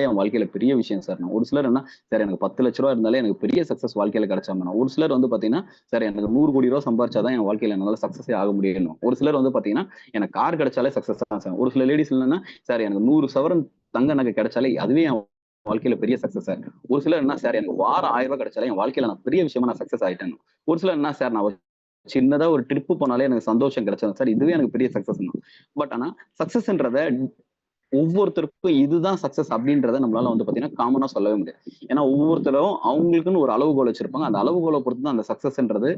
என் வாழ்க்கையில பெரிய விஷயம் சார். ஒரு சிலர் என்ன சார் எனக்கு 10 லட்ச ரூபா இருந்தாலே எனக்கு பெரிய சக்சஸ் வாழ்க்கையில கிடைச்சாங்க. ஒரு சிலர் வந்து பாத்தீங்கன்னா சார் எனக்கு 100 கோடி ரூபா சம்பாரிச்சாதான் என் வாழ்க்கையில என்னால சக்சஸே ஆக முடியும். ஒரு சிலர் வந்து பாத்தீங்கன்னா எனக்கு கார் கிடைச்சாலே சக்சஸ் தான் சார். ஒரு சில லேடிஸ் என்னன்னா சார் எனக்கு 100 சவரன் தங்க நகை கிடைச்சாலே அதுவே என் வாழ்க்கையில பெரிய சக்சஸ் சார். ஒரு சிலர் என்ன சார் எனக்கு வாரம் 1000 ரூபாய் கிடைச்சாலே என் வாழ்க்கையில நான் பெரிய விஷயமா நான் சக்சஸ் ஆயிட்டேன். ஒரு சிலர் என்ன சார் நான் சின்னதா ஒரு ட்ரிப்பு போனாலே எனக்கு சந்தோஷம் கிடைச்சது சார், இதுவே எனக்கு பெரிய சக்சஸ் தான். பட் ஆனா சக்சஸ்ன்றத ஒவ்வொருத்தருக்கும் இதுதான் சக்சஸ் அப்படின்றத நம்மளால வந்து பாத்தீங்கன்னா காமனா சொல்லவே முடியாது. ஏன்னா ஒவ்வொருத்தரும் அவங்களுக்குன்னு ஒரு அளவுகோல் வச்சிருப்பாங்க. அந்த அளவுகோலை பொறுத்து தான் அந்த சக்சஸ்ன்றது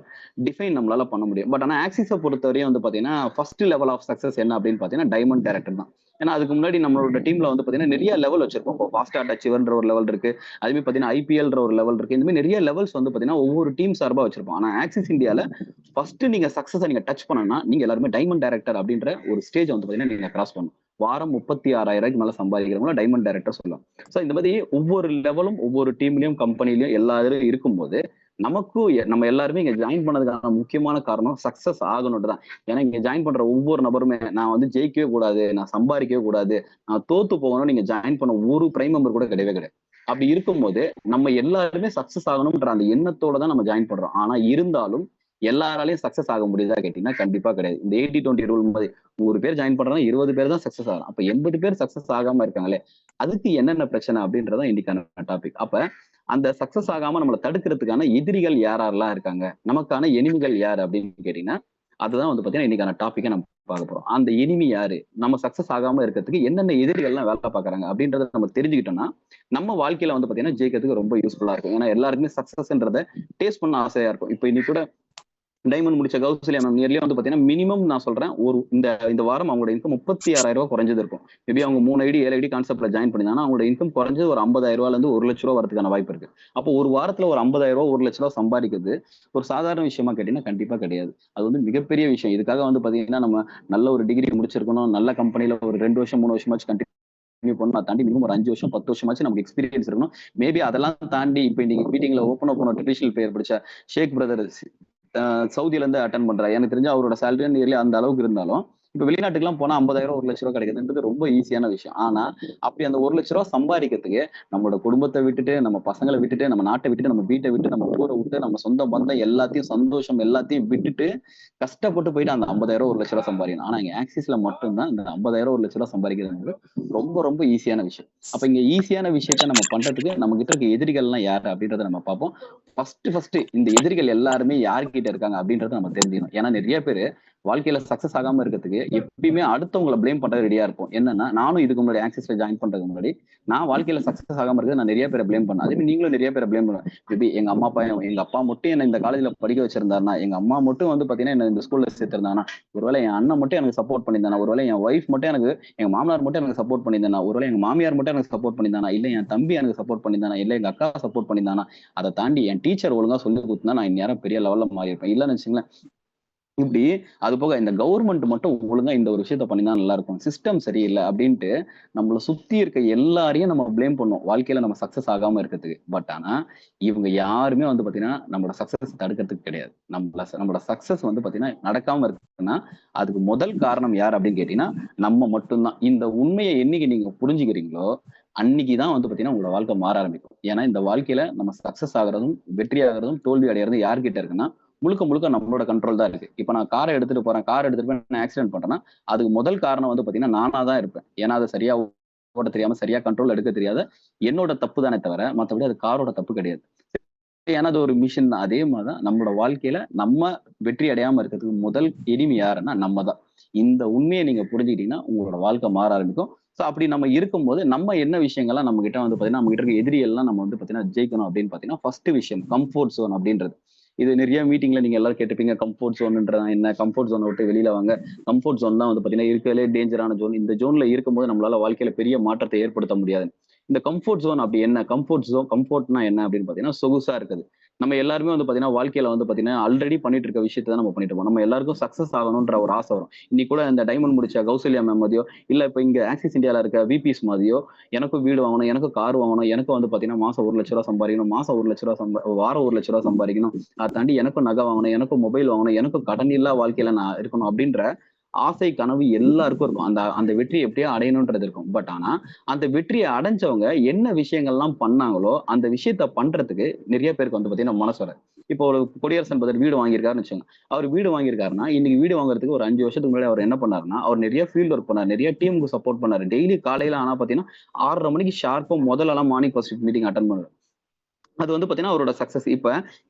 டிஃபைன் நம்மளால பண்ண முடியும். பட் ஆனா ஆக்சிஸை பொறுத்தவரையும் வந்து பாத்தீங்கன்னா ஃபர்ஸ்ட் லெவல் ஆஃப் சக்சஸ் என்ன அப்படின்னு பாத்தீங்கன்னா டைமண்ட் டைரக்டர் தான். ஏன்னா அதுக்கு முன்னாடி நம்மளோட டீம்ல வந்து பாத்தீங்கன்னா நிறைய லெவல் வச்சிருப்போம். இப்போ ஃபாஸ்ட் அச்சீவர்ன்ற ஒரு லெவல் இருக்கு. அதுவே பாத்தீங்கன்னா ஐபிஎல்ன்ற ஒரு லெவல் இருக்கு. இந்த மாதிரி நிறைய லெவல்ஸ் வந்து பாத்தீங்கன்னா ஒவ்வொரு டீம் சார்பா வச்சிருப்போம். ஆனா ஆக்சிஸ் இந்தியால ஃபர்ஸ்ட் நீங்க சக்சஸை நீங்க டச் பண்ணனா நீங்க எல்லாருமே டைமண்ட் டைரக்டர் அப்படின்ற ஒரு ஸ்டேஜ் வந்து பாத்தீங்கன்னா நீங்க கிராஸ் பண்ணணும். வாரம் 36,000 மேல சம்பாதிக்கிறவங்கள டைமண்ட் டைரக்டர் சொல்லலாம். சோ இந்த மாதிரி ஒவ்வொரு லெவலும் ஒவ்வொரு டீம்லயும் கம்பெனிலயும் எல்லா இதுலயும் இருக்கும்போது நமக்கும் நம்ம எல்லாருமே இங்க ஜாயின் பண்ணதுக்கான முக்கியமான காரணம் சக்சஸ் ஆகணும்னு தான். ஏன்னா இங்க ஜாயின் பண்ற ஒவ்வொரு நபருமே நான் வந்து ஜெயிக்கவே கூடாது, நான் சம்பாதிக்கவே கூடாது, நான் தோத்து போகணும் நீங்க ஜாயின் பண்ண ஒரு பிரைம் மெம்பர் கூட கிடையவே கிடையாது. அப்படி இருக்கும்போது நம்ம எல்லாருமே சக்சஸ் ஆகணும்ன்ற அந்த எண்ணத்தோட தான் நம்ம ஜாயின் பண்றோம். ஆனா இருந்தாலும் எல்லாராலையும் சக்சஸ் ஆக முடியுதா கேட்டீங்கன்னா கண்டிப்பா கிடையாது. இந்த 80-20 ரூல் மாதிரி 100 பேர் ஜாயின் பண்றாங்க, 20 பேர் தான் சக்சஸ் ஆகலாம். அப்ப 80 பேர் சக்சஸ் ஆகாம இருக்காங்களே, அதுக்கு என்னென்ன பிரச்சனை அப்படின்றத இன்னைக்கான டாபிக். அப்ப அந்த சக்சஸ் ஆகாம நம்மளை தடுக்கிறதுக்கான எதிரிகள் யாரெல்லாம் இருக்காங்க, நமக்கான எனிமிகள் யாரு அப்படின்னு கேட்டீங்கன்னா அதுதான் வந்து பாத்தீங்கன்னா இன்னைக்கான டாபிக்கை நம்ம பார்க்க போறோம். அந்த எனிமி யாரு, நம்ம சக்சஸ் ஆகாம இருக்கிறதுக்கு என்னென்ன எதிரிகள்லாம் வேலை பார்க்கறாங்க அப்படின்றத நம்ம தெரிஞ்சுக்கிட்டோம்னா நம்ம வாழ்க்கையில வந்து பாத்தீங்கன்னா ஜெயிக்கிறதுக்கு ரொம்ப யூஸ்ஃபுல்லா இருக்கும். ஏன்னா எல்லாருக்குமே சக்சஸ்ன்றத டேஸ்ட் பண்ண ஆசையா இருக்கும். இப்ப இன்னைக்கு கூட டைமண்ட் முடிச்ச கௌசல்யா மேம் நியர்லி வந்து பாத்தீங்கன்னா மினிமம் நான் சொல்றேன் ஒரு இந்த வாரம் அவங்களோட இன்கம் 36,000 ரூபாய் குறைஞ்சது இருக்கும். மேபி அவங்க 3 ஐடி 7 ஐடி கான்செப்ட்ல ஜாயின் பண்ணிருந்தாங்கன்னா அவங்களோட இன்கம் குறைஞ்சது ஒரு 50,000 ரூபாயில இருந்து 1 லட்ச ரூபாய் வரதுக்கான வாய்ப்பு இருக்கு. அப்போ ஒரு வாரத்துல ஒரு 50,000 ரூபாய் 1 லட்ச ரூபாய் சம்பாதிக்கிறது ஒரு சாதாரண விஷயமா கேட்டீங்கன்னா கண்டிப்பா கிடையாது. அது வந்து மிகப்பெரிய விஷயம். இதுக்காக வந்து பாத்தீங்கன்னா நம்ம நல்ல ஒரு டிகிரி முடிச்சிருக்கணும், நல்ல கம்பெனில ஒரு 2 வருஷம் 3 வருஷமாச்சு கண்டினியூ பண்ணணும். தாண்டி மினிமம் ஒரு 5 வருஷம் 10 வருஷமாச்சு நமக்கு எக்ஸ்பீரியன்ஸ் இருக்கணும். மேபி அதெல்லாம் தாண்டி இப்ப இன்னைக்கு மீட்டிங்ல ஓப்பன் ட்ரெடிஷனல் பிளேயர் படிச்ச ஷேக் பிரதர் சவுதியில இருந்து அட்டன் பண்றாரு. எனக்கு தெரிஞ்சு அவரோட சேலரி நியர்லி அந்த அளவுக்கு இருந்தாலும் இப்ப வெளிநாட்டுக்கு எல்லாம் போனா 50,000 1 லட்ச ரூபாய் கிடைக்குதுன்றது ரொம்ப ஈஸியான விஷயம். ஆனா அப்படி அந்த 1 லட்ச ரூபாய் சம்பாதிக்கிறதுக்கு நம்மளோட குடும்பத்தை விட்டுட்டு, நம்ம பசங்களை விட்டுட்டு, நம்ம நாட்டை விட்டுட்டு, நம்ம வீட்டை விட்டு, நம்ம ஊரை விட்டு, நம்ம சொந்த பந்தம் எல்லாத்தையும் சந்தோஷம் எல்லாத்தையும் விட்டுட்டு கஷ்டப்பட்டு போயிட்டு அந்த 50,000 1 லட்ச ரூபாய் சம்பாதிக்கணும். ஆனா இங்க ஆக்சிஸ்ல மட்டும்தான் இந்த 50,000 1 லட்ச ரூபாய் சம்பாதிக்கிறது ரொம்ப ரொம்ப ஈஸியான விஷயம். அப்ப இங்க ஈஸியான விஷயத்த நம்ம பண்றதுக்கு நம்ம கிட்ட இருக்க எதிரிகள் எல்லாம் யாரு அப்படின்றத நம்ம பார்ப்போம். ஃபர்ஸ்ட் இந்த எதிரிகள் எல்லாருமே யார்கிட்ட இருக்காங்க அப்படின்றத நம்ம தெரிஞ்சுக்கணும். ஏன்னா நிறைய பேரு வாழ்க்கையில சக்சஸ் ஆகாம இருக்கிறதுக்கு எப்பயுமே அடுத்தவங்களை பிளேம் பண்றது ரெடியா இருப்போம். என்னன்னா நானும் இதுக்கு முன்னாடி ஆக்சிஸ்ல ஜாயின் பண்றதுக்கு முன்னாடி நான் வாழ்க்கையில சக்சஸ் ஆகாம இருக்கிறது நான் நிறைய பேரை பிளேம் பண்ணேன். அதே மாதிரி நீங்களும் நிறைய பேரை பிளேம் பண்ணுவேன். மேபி எங்க அம்மா அப்பா எங்க அப்பா மட்டும் என்ன இந்த காலேஜ்ல படிக்க வச்சிருந்தாருன்னா, எங்க அம்மா மட்டும் வந்து பாத்தீங்கன்னா என்ன இந்த ஸ்கூல்ல சேர்த்திருந்தாங்கன்னா, ஒருவேளை என் அண்ணன் மட்டும் எனக்கு சப்போர்ட் பண்ணியிருந்தானா, ஒருவேளை என் ஒய்ஃப் மட்டும் எனக்கு எங்க மாமனார் மட்டும் எனக்கு சப்போர்ட் பண்ணியிருந்தானா, ஒருவேளை எங்க மாமியார் மட்டும் எனக்கு சப்போர்ட் பண்ணியிருந்தானா, இல்ல என் தம்பி எனக்கு சப்போர்ட் பண்ணியிருந்தானா, இல்ல எங்க அக்கா சப்போர்ட் பண்ணியிருந்தானா, அதை தாண்டி என் டீச்சர் ஒழுங்கா சொல்லி கொடுத்தா நான் இந்நேரம் பெரிய லெவல்ல மாறி இருப்பேன். இல்லன்னு வச்சுங்களேன். இப்படி அது போக இந்த கவர்மெண்ட் மட்டும் ஒழுங்கா இந்த ஒரு விஷயத்த பண்ணினா நல்லா இருக்கும், சிஸ்டம் சரியில்லை அப்படின்ட்டு நம்மளை சுத்தி இருக்க எல்லாரையும் நம்ம பிளேம் பண்ணுவோம் வாழ்க்கையில நம்ம சக்சஸ் ஆகாம இருக்கிறதுக்கு. பட் ஆனா இவங்க யாருமே வந்து பாத்தீங்கன்னா நம்மளோட சக்சஸ் தடுக்கிறதுக்கு கிடையாது. நம்மளோட சக்சஸ் வந்து பாத்தீங்கன்னா நடக்காம இருக்குன்னா அதுக்கு முதல் காரணம் யார் அப்படின்னு கேட்டீங்கன்னா நம்ம மட்டும்தான். இந்த உண்மையை என்னைக்கு நீங்க புரிஞ்சுக்கிறீங்களோ அன்னைக்குதான் வந்து பாத்தீங்கன்னா உங்களோட வாழ்க்கை மாற ஆரம்பிக்கும். ஏன்னா இந்த வாழ்க்கையில நம்ம சக்சஸ் ஆகுறதும் வெற்றி ஆகுறதும் தோல்வி அடைகிறதும் யார்கிட்ட இருக்குன்னா முழுக்க முழுக்க நம்மளோட கண்ட்ரோல் தான் இருக்கு. இப்ப நான் காரை எடுத்துட்டு போறேன், கார் எடுத்துட்டு போய் நான் ஆக்சிடென்ட் பண்றேன்னா அதுக்கு முதல் காரணம் வந்து பாத்தீங்கன்னா நானா தான் இருப்பேன். ஏன்னா அதை சரியா ஓட்ட தெரியாம சரியா கண்ட்ரோல் எடுக்க தெரியாத என்னோட தப்பு தானே தவிர மற்றபடி அது காரோட தப்பு கிடையாது. ஏன்னா அது ஒரு மிஷின் தான். அதே மாதிரிதான் நம்மளோட வாழ்க்கையில நம்ம வெற்றி அடையாம இருக்கிறதுக்கு முதல் எனிமி யாருன்னா நம்ம தான். இந்த உண்மையை நீங்க புரிஞ்சுக்கிட்டீங்கன்னா உங்களோட வாழ்க்கை மாற ஆரம்பிக்கும். சோ அப்படி நம்ம இருக்கும்போது நம்ம என்ன விஷயங்கள்லாம் நம்ம கிட்ட வந்து பாத்தீங்கன்னா நம்ம கிட்ட இருக்க எதிரி எல்லாம் நம்ம வந்து பாத்தீங்கன்னா ஜெயிக்கணும் அப்படின்னு பாத்தீங்கன்னா ஃபர்ஸ்ட் விஷயம் கம்ஃபோர்ட் ஜோன் அப்படின்றது. இது நிறைய மீட்டிங்ல நீங்க எல்லாரும் கேட்டுப்பீங்க, கம்ஃபோர்ட் ஜோன்ன்றா என்ன, கம்ஃபோர்ட் ஜோனை விட்டு வெளியில வாங்க. கம்ஃபோர்ட் ஜோன் தான் வந்து பாத்தீங்கன்னா இருக்கிறதுலே டேஞ்சரான ஜோன். இந்த ஜோன்ல இருக்கும்போது நம்மளால வாழ்க்கையில பெரிய மாற்றத்தை ஏற்படுத்த முடியாது. இந்த கம்ஃபோர்ட் ஜோன் அப்படி என்ன, கம்ஃபோர்ட்னா என்ன அப்படின்னு பாத்தீங்கன்னா சொகுசா இருக்குது. நம்ம எல்லாருமே வந்து பாத்தீங்கன்னா வாழ்க்கையில வந்து பாத்தீங்கன்னா ஆல்ரெடி பண்ணிட்டு இருக்க விஷயத்தை தான் நம்ம பண்ணிட்டு இருக்கோம். நம்ம எல்லாருக்கும் சக்சஸ் ஆகணும்ன்ற ஒரு ஆசை வரும். இன்னைக்கு கூட இந்த டைமண்ட் முடிச்ச கௌசல்யா மேம் மாதிரியோ இல்ல இப்ப இங்க ஆக்சிஸ் இந்தியால இருக்க விபிஸ் மாதிரியோ எனக்கும் வீடு வாங்கணும், எனக்கும் கார் வாங்கணும், எனக்கும் வந்து பாத்தீங்கன்னா மாசம் 1 லட்ச ரூபாய் சம்பாதிக்கணும், மாசம் 1 லட்ச ரூபாய் வாரம் 1 லட்ச ரூபாய் சம்பாதிக்கணும், அதை தாண்டி எனக்கும் நகை வாங்கணும், எனக்கும் மொபைல் வாங்கணும், எனக்கும் கடன் இல்லா வாழ்க்கையில நான் இருக்கணும் அப்படின்ற ஆசை கனவு எல்லாருக்கும் இருக்கும். அந்த அந்த வெற்றியை எப்படியோ அடையணும்ன்றது இருக்கும். பட் ஆனா அந்த வெற்றியை அடைஞ்சவங்க என்ன விஷயங்கள்லாம் பண்ணாங்களோ அந்த விஷயத்த பண்றதுக்கு நிறைய பேருக்கு வந்து பாத்தீங்கன்னா மனசு வராது. இப்போ ஒரு குடியரசன் பதர் வீடு வாங்கியிருக்காருன்னு வச்சுக்கோங்க. அவர் வீடு வாங்கியிருக்காருன்னா இன்னைக்கு வீடு வாங்குறதுக்கு ஒரு 5 வருஷத்துக்கு முன்னாடி அவர் என்ன பண்ணாருன்னா, அவர் நிறைய ஃபீல்ட் ஒர்க் பண்ணாரு, நிறைய டீமுக்கு சப்போர்ட் பண்ணாரு. டெய்லி காலையில ஆனா பாத்தீங்கன்னா 6:30 மணிக்கு ஷார்ப்பா முதல்ல மார்னிங் ஃபர்ஸ்ட் மீட்டிங் அட்டன் பண்ணுவாரு. அது வந்து பாத்தீங்கன்னா அவரோட சக்சஸ். இப்ப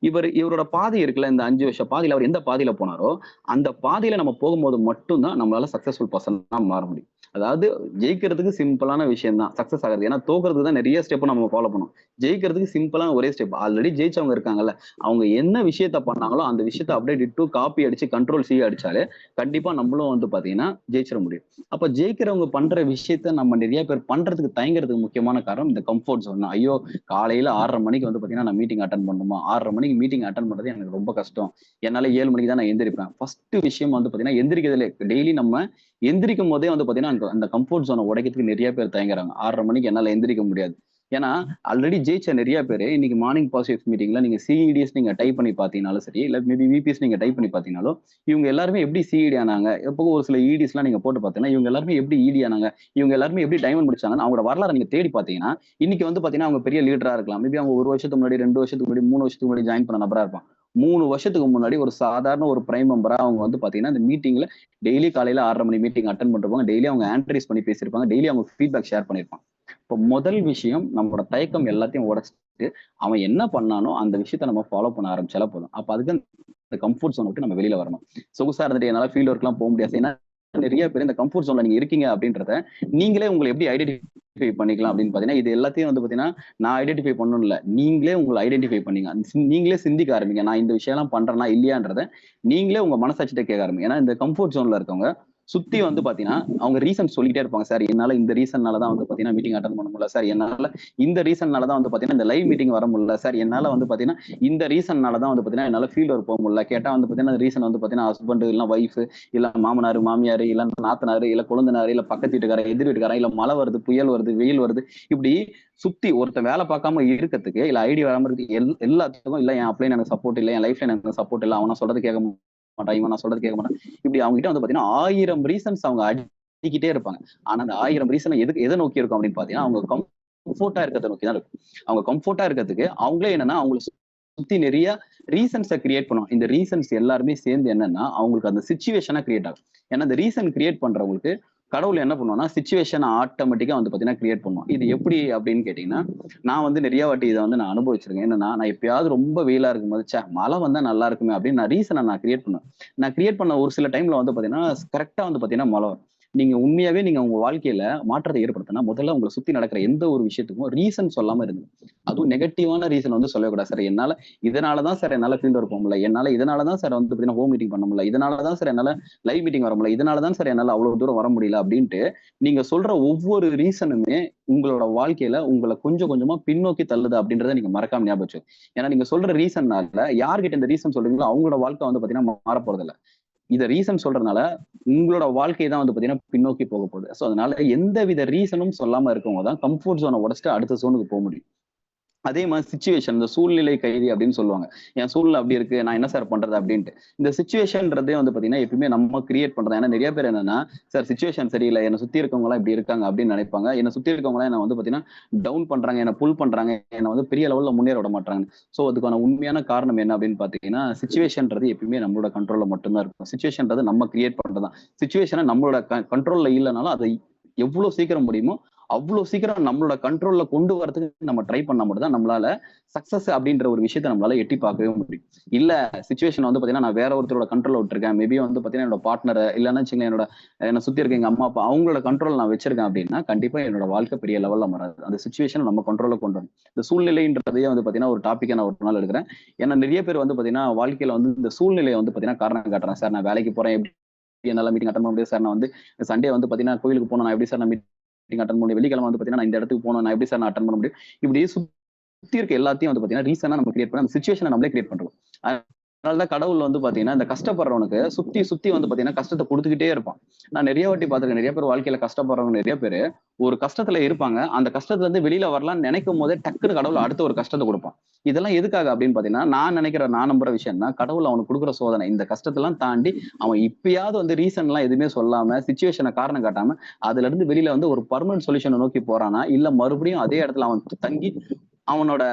இவரோட பாதை இருக்குல்ல, இந்த 5 வருஷ பாதையில அவர் எந்த பாதையில போனாரோ அந்த பாதையில நம்ம போகும்போது மட்டும் தான் நம்மளால சக்சஸ்ஃபுல் பர்சனா மாற முடியும். அதாவது ஜெயிக்கிறதுக்கு சிம்பிளான விஷயம் தான் சக்சஸ் ஆகுறது. ஏன்னா தோக்குறதுக்கு தான் நிறைய ஸ்டெப் நம்ம ஃபாலோ பண்ணும். ஜெயிக்கிறதுக்கு சிம்பிளான ஒரே ஸ்டெப். ஆல்ரெடி ஜெயிச்சவங்க இருக்காங்கல்ல, அவங்க என்ன விஷயத்த பண்ணாங்களோ அந்த விஷயத்த அப்படியே டிட்டோ காப்பி அடிச்சு கண்ட்ரோல் சி அடிச்சாலே கண்டிப்பா நம்மளும் வந்து பாத்தீங்கன்னா ஜெயிச்சிட முடியும். அப்ப ஜெயிக்கிறவங்க பண்ற விஷயத்த நம்ம நிறைய பேர் பண்றதுக்கு தயங்குறதுக்கு முக்கியமான காரணம் இந்த கம்ஃபர்ட் ஜோன். ஐயோ, காலையில 6:30 மணிக்கு வந்து பாத்தீங்கன்னா நான் மீட்டிங் அட்டன் பண்ணணுமா, 6:30 மணிக்கு மீட்டிங் அட்டன் பண்றது எனக்கு ரொம்ப கஷ்டம், என்னால 7 மணிக்கு தான் நான் எந்திரிப்பேன். ஃபர்ஸ்ட் விஷயம் வந்து பாத்தீங்கன்னா எந்திரிக்கிறதுல டெய்லி நம்ம எந்திரிக்கும் போதே வந்து பாத்தீங்கன்னா அந்த கம்ஃபர்ட் ஜோனை உடைக்கிறதுக்கு நிறைய பேர் தயங்குறாங்க. 6:30 மணிக்கு என்னால எந்திரிக்க முடியாது. ஏன்னா ஆல்ரெடி ஜெயிச்ச நிறைய பேர் இன்னைக்கு மார்னிங் பாசிட்டிவ் மீட்டிங்ல நீங்க சிஇடிஎஸ் நீங்க டைப் பண்ணி பாத்தீங்கன்னாலும் சரி, இல்ல மேபி விபிஎஸ் நீங்க டைப் பண்ணி பாத்தீங்கன்னாலும் இவங்க எல்லாருமே எப்படி சிஇடி ஆனாங்க, எப்போ ஒரு சில இடிஸ் எல்லாம் நீங்க போட்டு பாத்தீங்கன்னா இவங்க எல்லாருமே எப்படி இடி ஆனாங்க, இவங்க எல்லாருமே எப்படி டைமண்ட் முடிச்சாங்கன்னு அவங்களோட வரலாறு நீங்க தேடி பாத்தீங்கன்னா இன்னைக்கு வந்து பாத்தீங்கன்னா அவங்க பெரிய லீடரா இருக்கலாம். மேபி அவங்க 1 வருஷத்துக்கு முன்னாடி, 2 வருஷத்துக்கு முன்னாடி, 3 வருஷத்துக்கு முன்னாடி ஜாயின் பண்ண நபரா இருப்பான். 3 வருஷத்துக்கு முன்னாடி ஒரு சாதாரண ஒரு பிரைம் மெம்பரா அவங்க வந்து பாத்தீங்கன்னா இந்த மீட்டிங்ல டெய்லி காலையில 6:30 மணி மீட்டிங் அட்டன் பண்றவங்க, டெய்லி அவங்க ஆன்ட்ரிஸ் பண்ணி பேசியிருப்பாங்க, டெய்லி அவங்க ஃபீட்பேக் ஷேர் பண்ணிருப்பாங்க. இப்போ முதல் விஷயம் நம்மளோட தயக்கம் எல்லாத்தையும் உடைச்சிட்டு அவன் என்ன பண்ணானோ அந்த விஷயத்த நம்ம ஃபாலோ பண்ண ஆரம்பிச்சாலே போதும். அப்ப அதுக்கு இந்த கம்ஃபர்ட் ஜோன் விட்டு நம்ம வெளியில வரணும். சொகுசா இருந்துட்டு என்னால ஃபீல்ட் ஒர்க் எல்லாம் போக முடியாது. ஏன்னா நிறைய பேர் இந்த கம்ஃபர்ட் ஜோன்ல நீங்க இருக்கீங்க அப்படின்றத நீங்களே உங்களை எப்படி ஐடென்டிஃபை பண்ணிக்கலாம் அப்படின்னு பாத்தீங்கன்னா இது எல்லாத்தையும் வந்து பாத்தீங்கன்னா நான் ஐடென்டிஃபை பண்ணணும் இல்ல, நீங்களே உங்களை ஐடென்டிஃபை பண்ணீங்க. நீங்களே சிந்திக்க ஆரம்பிங்க, நான் இந்த விஷயம் எல்லாம் பண்றேன்னா இல்லையான்றத நீங்களே உங்க மனசாட்சிட்ட கேட்க ஆரம்பிங்க. ஏன்னா இந்த கம்ஃபர்ட் ஜோன்ல இருக்கவங்க சுத்தி வந்து பாத்தீங்கன்னா அவங்க ரீசன் சொல்லிட்டே இருப்பாங்க. சார் என்னால இந்த ரீசன்னாலதான் வந்து பாத்தீங்கன்னா மீட்டிங் அட்டன் பண்ண முடியல சார், என்னால இந்த ரீசன்னாலதான் வந்து பாத்தீங்கன்னா இந்த லைவ் மீட்டிங் வர முடியல சார், என்னால வந்து பாத்தீங்கன்னா இந்த ரீசன்னாலதான் வந்து பாத்தீங்கன்னா என்னால ஃபீல்ட் ஒர்க் போக முடியல. கேட்டா வந்து பாத்தீங்கன்னா ரீசன் வந்து பாத்தீங்கன்னா ஹஸ்பண்ட் இல்ல ஒய்ஃப் இல்ல மாமனாரு மாமியாரு இல்ல நாத்தனாரு இல்ல கொழுந்தனாரு இல்ல பக்கத்து வீட்டுக்காரன் எதிர் வீட்டுக்காரன் இல்ல மழை வருது புயல் வருது வெயில் வருது, இப்படி சுத்தி ஒருத்த வேலை பார்க்காம இருக்கிறதுக்கு இல்ல ஐடி வராம இருக்கு எல்லாத்துக்கும் இல்ல என் அப்ளைன் எனக்கு சப்போர்ட் இல்ல, என் லைஃப்ல எனக்கு சப்போர்ட் இல்ல, அவன சொல்றது கேட்க மாட்டான், இவன் நான் சொல்றது கேட்க மாட்டான், இப்படி அவங்க கிட்ட வந்து பாத்தீங்கன்னா 1000 ரீசன்ஸ் அவங்க அடிக்கிட்டே இருப்பாங்க. ஆனா அந்த 1000 ரீசன் எதை நோக்கி இருக்கும் அப்படின்னு பாத்தீங்கன்னா அவங்க கம்ஃபோர்ட்டா இருக்கிறத நோக்கி தான் இருக்கும். அவங்க கம்ஃபோர்ட்டா இருக்கிறதுக்கு அவங்களே என்னன்னா அவங்களை சுத்தி நிறைய ரீசன்ஸை கிரியேட் பண்ணும். இந்த ரீசன்ஸ் எல்லாருமே சேர்ந்து என்னன்னா அவங்களுக்கு அந்த சிச்சுவேஷனா கிரியேட் ஆகும். ஏன்னா இந்த ரீசன் கிரியேட் பண்றவங்களுக்கு கடவுள் என்ன பண்ணுவோம்னா சிச்சுவேஷன் ஆட்டோமேட்டிக்கா வந்து பாத்தீங்கன்னா கிரியேட் பண்ணுவோம். இது எப்படி அப்படின்னு கேட்டீங்கன்னா நான் வந்து நிறைய வாட்டி இதை வந்து நான் அனுபவிச்சிருக்கேன். என்னன்னா நான் எப்பயாவது ரொம்ப வெயிலா இருக்கும்போது சே மழை வந்தா நல்லா இருக்குமே அப்படின்னு நான் ரீசனை நான் கிரியேட் பண்ணுவேன். நான் கிரியேட் பண்ண ஒரு சில டைம்ல வந்து பாத்தீங்கன்னா கரெக்டா வந்து பாத்தீங்கன்னா மழை வரும். நீங்க உண்மையாவே நீங்க உங்க வாழ்க்கையில மாற்றத்தை ஏற்படுத்தினா முதல்ல உங்களை சுத்தி நடக்கிற எந்த ஒரு விஷயத்துக்கும் ரீசன் சொல்லாம இருந்து, அதுவும் நெகட்டிவான ரீசன் வந்து சொல்லக்கூடாது. சார் என்னால இதனாலதான் சார் என்னால ஃபீல்ட் ஒர்க் போக முடியல, என்னால இதனாலதான் சார் வந்து பாத்தீங்கன்னா ஹோம் மீட்டிங் பண்ண முடியல, இதனாலதான் சார் என்னால லைவ் மீட்டிங் வர முடியல, இதனாலதான் சார் என்னால அவ்வளவு தூரம் வர முடியல அப்படின்ட்டு நீங்க சொல்ற ஒவ்வொரு ரீசனுமே உங்களோட வாழ்க்கையில உங்களை கொஞ்சம் கொஞ்சமா பின்னோக்கி தள்ளுது அப்படின்றத நீங்க மறக்காம ஞாபகம் வச்சு. ஏன்னா நீங்க சொல்ற ரீசன்னால யார்கிட்ட இந்த ரீசன் சொல்றீங்களோ அவங்களோட வாழ்க்கை வந்து பாத்தீங்கன்னா மாற போறது இல்ல. இத ரீசன் சொல்றதுனால உங்களோட வாழ்க்கை தான் வந்து பாத்தீங்கன்னா பின்னோக்கி போக போகுது. சோ அதனால எந்த வித ரீசனும் சொல்லாம இருக்கவங்க தான் கம்ஃபர்ட் ஜோனை உடைச்சிட்டு அடுத்த ஜோனுக்கு போக முடியும். அதே மாதிரி சிச்சுவேஷன், இந்த சூழ்நிலை கைதி அப்படின்னு சொல்லுவாங்க. என் சூழ்நிலை அப்படி இருக்கு, நான் என்ன சார் பண்றது அப்படின்ட்டு. இந்த சிச்சுவேஷன்றதே வந்து பாத்தீங்கன்னா எப்பயுமே நம்ம கிரியேட் பண்றது. ஏன்னா நிறைய பேர் என்னன்னா சார் சிச்சுவேஷன் சரியில்லை, என்னை சுத்தி இருக்கவங்க எல்லாம் இப்படி இருக்காங்க அப்படின்னு நினைப்பாங்க. என்னை சுத்தி இருக்கவங்க எல்லாம் என்ன வந்து பாத்தீங்கன்னா டவுன் பண்றாங்க, என்ன புல் பண்றாங்க, என்ன வந்து பெரிய லெவல்ல முன்னேற விட மாட்டாங்க. சோ அதுக்கான உண்மையான காரணம் என்ன அப்படின்னு பாத்தீங்கன்னா சிச்சுவேஷன்ன்றது எப்பயுமே நம்மளோட கண்ட்ரோல்ல மட்டும்தான் இருக்கும். சிச்சுவேஷன்றது நம்ம கிரியேட் பண்றதுதான். சிச்சுவேஷனை நம்மளோட கண்ட்ரோல்ல இல்லைனாலும் அதை எவ்வளவு சீக்கிரம் முடியுமோ அவ்வளவு சீக்கிரம் நம்மளோட கண்ட்ரோல்ல கொண்டு வரதுக்கு நம்ம ட்ரை பண்ணா மட்டும் தான் நம்மளால சக்சஸ் அப்படின்ற ஒரு விஷயத்த நம்மளால எட்டி பார்க்கவே முடியும். இல்ல சிச்சுவேஷன் வந்து பாத்தீங்கன்னா நான் வேற ஒருத்தரோட கண்ட்ரோல் விட்டுருக்கேன், மேபி வந்து பாத்தீங்கன்னா என்னோட பார்ட்னர் இல்லைன்னா என்னோட என்ன சுத்தி இருக்க எங்க அம்மா அப்பா அவங்களோட கண்ட்ரோல் நான் வச்சிருக்கேன் அப்படின்னா கண்டிப்பா என்னோட வாழ்க்கை பெரிய லெவல்ல மாறாது. அந்த சுச்சுவேஷன் நம்ம கண்ட்ரோல்ல கொண்டு வரணும். இந்த சூழ்நிலைன்றதையே வந்து பாத்தீங்கன்னா ஒரு டாபிக்கா நான் ஒரு நாள் எடுக்கிறேன். ஏன்னா நிறைய பேர் வந்து பாத்தீங்கன்னா வாழ்க்கையில வந்து இந்த சூழ்நிலையை வந்து பாத்தீங்கன்னா காரணம் காட்டுறேன். சார் நான் வேலைக்கு போறேன், எப்படி என்னால மீட்டிங் அட்டன் பண்ண முடியாது சார், நான் வந்து சண்டே வந்து பாத்தீங்கன்னா கோயிலுக்கு போனோம், நான் எப்படி சார் நான் மீட்டிங் அட்டன் பண்ண முடியும், வெள்ளிக்கிழமை வந்து பாத்தீங்கன்னா நான் இந்த இடத்துக்கு போனோம், நான் எப்படி சார் நான் அட்டன் பண்ண முடியும், இப்படி சுத்தி இருக்க எல்லாத்தையும் வந்து பாத்தீங்கன்னா ரீசனா நம்ம கிரியேட் பண்ண அந்த சிச்சுவேஷனை நம்மளே கிரியேட் பண்றோம். அதனாலதான் கடவுள் வந்து பாத்தீங்கன்னா இந்த கஷ்டப்படுறவனுக்கு சுத்தி சுத்தி வந்து பாத்தீங்கன்னா கஷ்டத்தை கொடுத்துக்கிட்டே இருப்பான். நான் நிறைய வாட்டி பாத்திருக்கேன், நிறைய பேர் வாழ்க்கையில கஷ்டப்படுறவங்க நிறைய பேர் ஒரு கஷ்டத்துல இருப்பாங்க, அந்த கஷ்டத்துல இருந்து வெளியில வரலாம்னு நினைக்கும் போதே டக்குன்னு கடவுள் அடுத்த ஒரு கஷ்டத்தை கொடுப்பான். இதெல்லாம் எதுக்காக அப்படின்னு பாத்தீங்கன்னா, நான் நம்புற விஷயம் என்ன, கடவுள் அவனுக்கு கொடுக்குற சோதனை. இந்த கஷ்டத்தெல்லாம் தாண்டி அவன் இப்பயாவது வந்து ரீசன்லாம் எதுவுமே சொல்லாம, சிச்சுவேஷன காரணம் காட்டாம, அதுல இருந்து வெளியில வந்து ஒரு பெர்மனன்ட் சொல்யூஷன நோக்கி போறானா, இல்ல மறுபடியும் அதே இடத்துல அவன் தங்கி அவனோட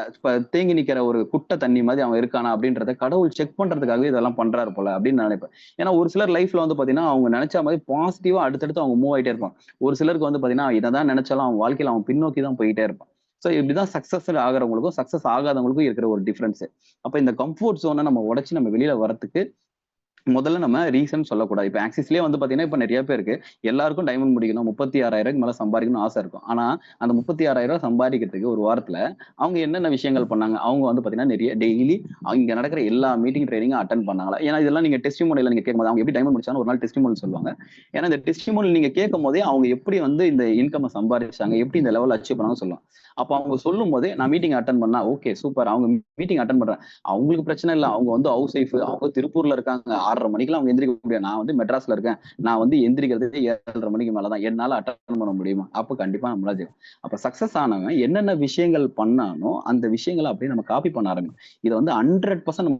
தேங்கி நிக்கிற ஒரு குட்டை தண்ணி மாதிரி அவன் இருக்கானா அப்படின்றத கடவுள் செக் பண்றதுக்காகவே இதெல்லாம் பண்றாரு போல அப்படின்னு நான் நினைப்பேன். ஏன்னா ஒரு சிலர் லைஃப்ல வந்து பாத்தீங்கன்னா அவங்க நினைச்ச மாதிரி பாசிட்டிவா அடுத்தடுத்து அவங்க மூவ் ஆயிட்டே இருப்பான். ஒரு சிலருக்கு வந்து பாத்தீங்கன்னா இதான் நினைச்சாலும் அவன் வாழ்க்கையில அவன் பின்னோக்கி தான் போயிட்டே இருப்பான். சோ இப்படிதான் சக்சஸ் ஆகிறவங்களுக்கும் சக்சஸ் ஆகாதவங்களுக்கும் இருக்கிற ஒரு டிஃபரன்ஸ். அப்ப இந்த கம்ஃபோர்ட் ஜோனை நம்ம உடைச்சு நம்ம வெளியில வரதுக்கு முதல்ல நம்ம ரீசன் சொல்லக்கூடாது. இப்ப ஆக்சிஸ்லயே வந்து பாத்தீங்கன்னா, இப்ப நிறைய பேருக்கு எல்லாருக்கும் டைமண்ட் முடிக்கணும். 36,000 மேல சம்பாதிக்கணும்னு ஆசை இருக்கும். ஆனா, அந்த 36,000 சம்பாதிக்கிறதுக்கு ஒரு வாரத்துல அவங்க என்னென்ன விஷயங்கள் பண்ணாங்க? அவங்க வந்து பாத்தீங்கன்னா, நிறைய டெய்லி இங்க நடக்கிற எல்லா மீட்டிங், ட்ரெய்னிங்கும் அட்டெண்ட் பண்ணாங்களா? ஏன்னா இதெல்லாம் நீங்க டெஸ்டிமோனியல்ல நீங்க கேட்கும்போது, அவங்க எப்படி டைமண்ட் முடிச்சாங்கன்னு ஒரு நாள் டெஸ்டிமோனியல் சொல்லுவாங்க. ஏன்னா இந்த டெஸ்டிமோனியல் நீங்க கேட்கும்போதே, அவங்க எப்படி வந்து இந்த இன்கம்ம சம்பாதிச்சாங்க? எப்படி இந்த லெவல் அச்சீவ் பண்ணாங்கன்னு சொல்லுவாங்க. அப்ப அவங்க சொல்லும்போதே, நான் மீட்டிங் அட்டெண்ட் பண்ணா, ஓகே சூப்பர். அவங்க மீட்டிங் அட்டெண்ட் பண்றாங்க. அவங்களுக்கு பிரச்சனை இல்ல. அவங்க வந்து ஹவுஸ் ஒய்ஃப். அவங்க திருப்பூர்ல இருக்காங்க. 6:30 மணிக்கெல்லாம் அவங்க எந்திரிக்க முடியாது. நான் வந்து மெட்ராஸ்ல இருக்கேன். நான் வந்து எந்திரிக்கிறது 7:30 மணிக்கு மேலதான். என்னால அட்டெண்ட் பண்ண முடியுமா? அப்ப கண்டிப்பா நம்மளால ஜெயிப்போம். அப்ப சக்சஸ் ஆனவன் என்னென்ன விஷயங்கள் பண்ணானோ, அந்த விஷயங்கள அப்படியே நம்ம காப்பி பண்ண ஆரம்பிக்கணும். இத வந்து 100%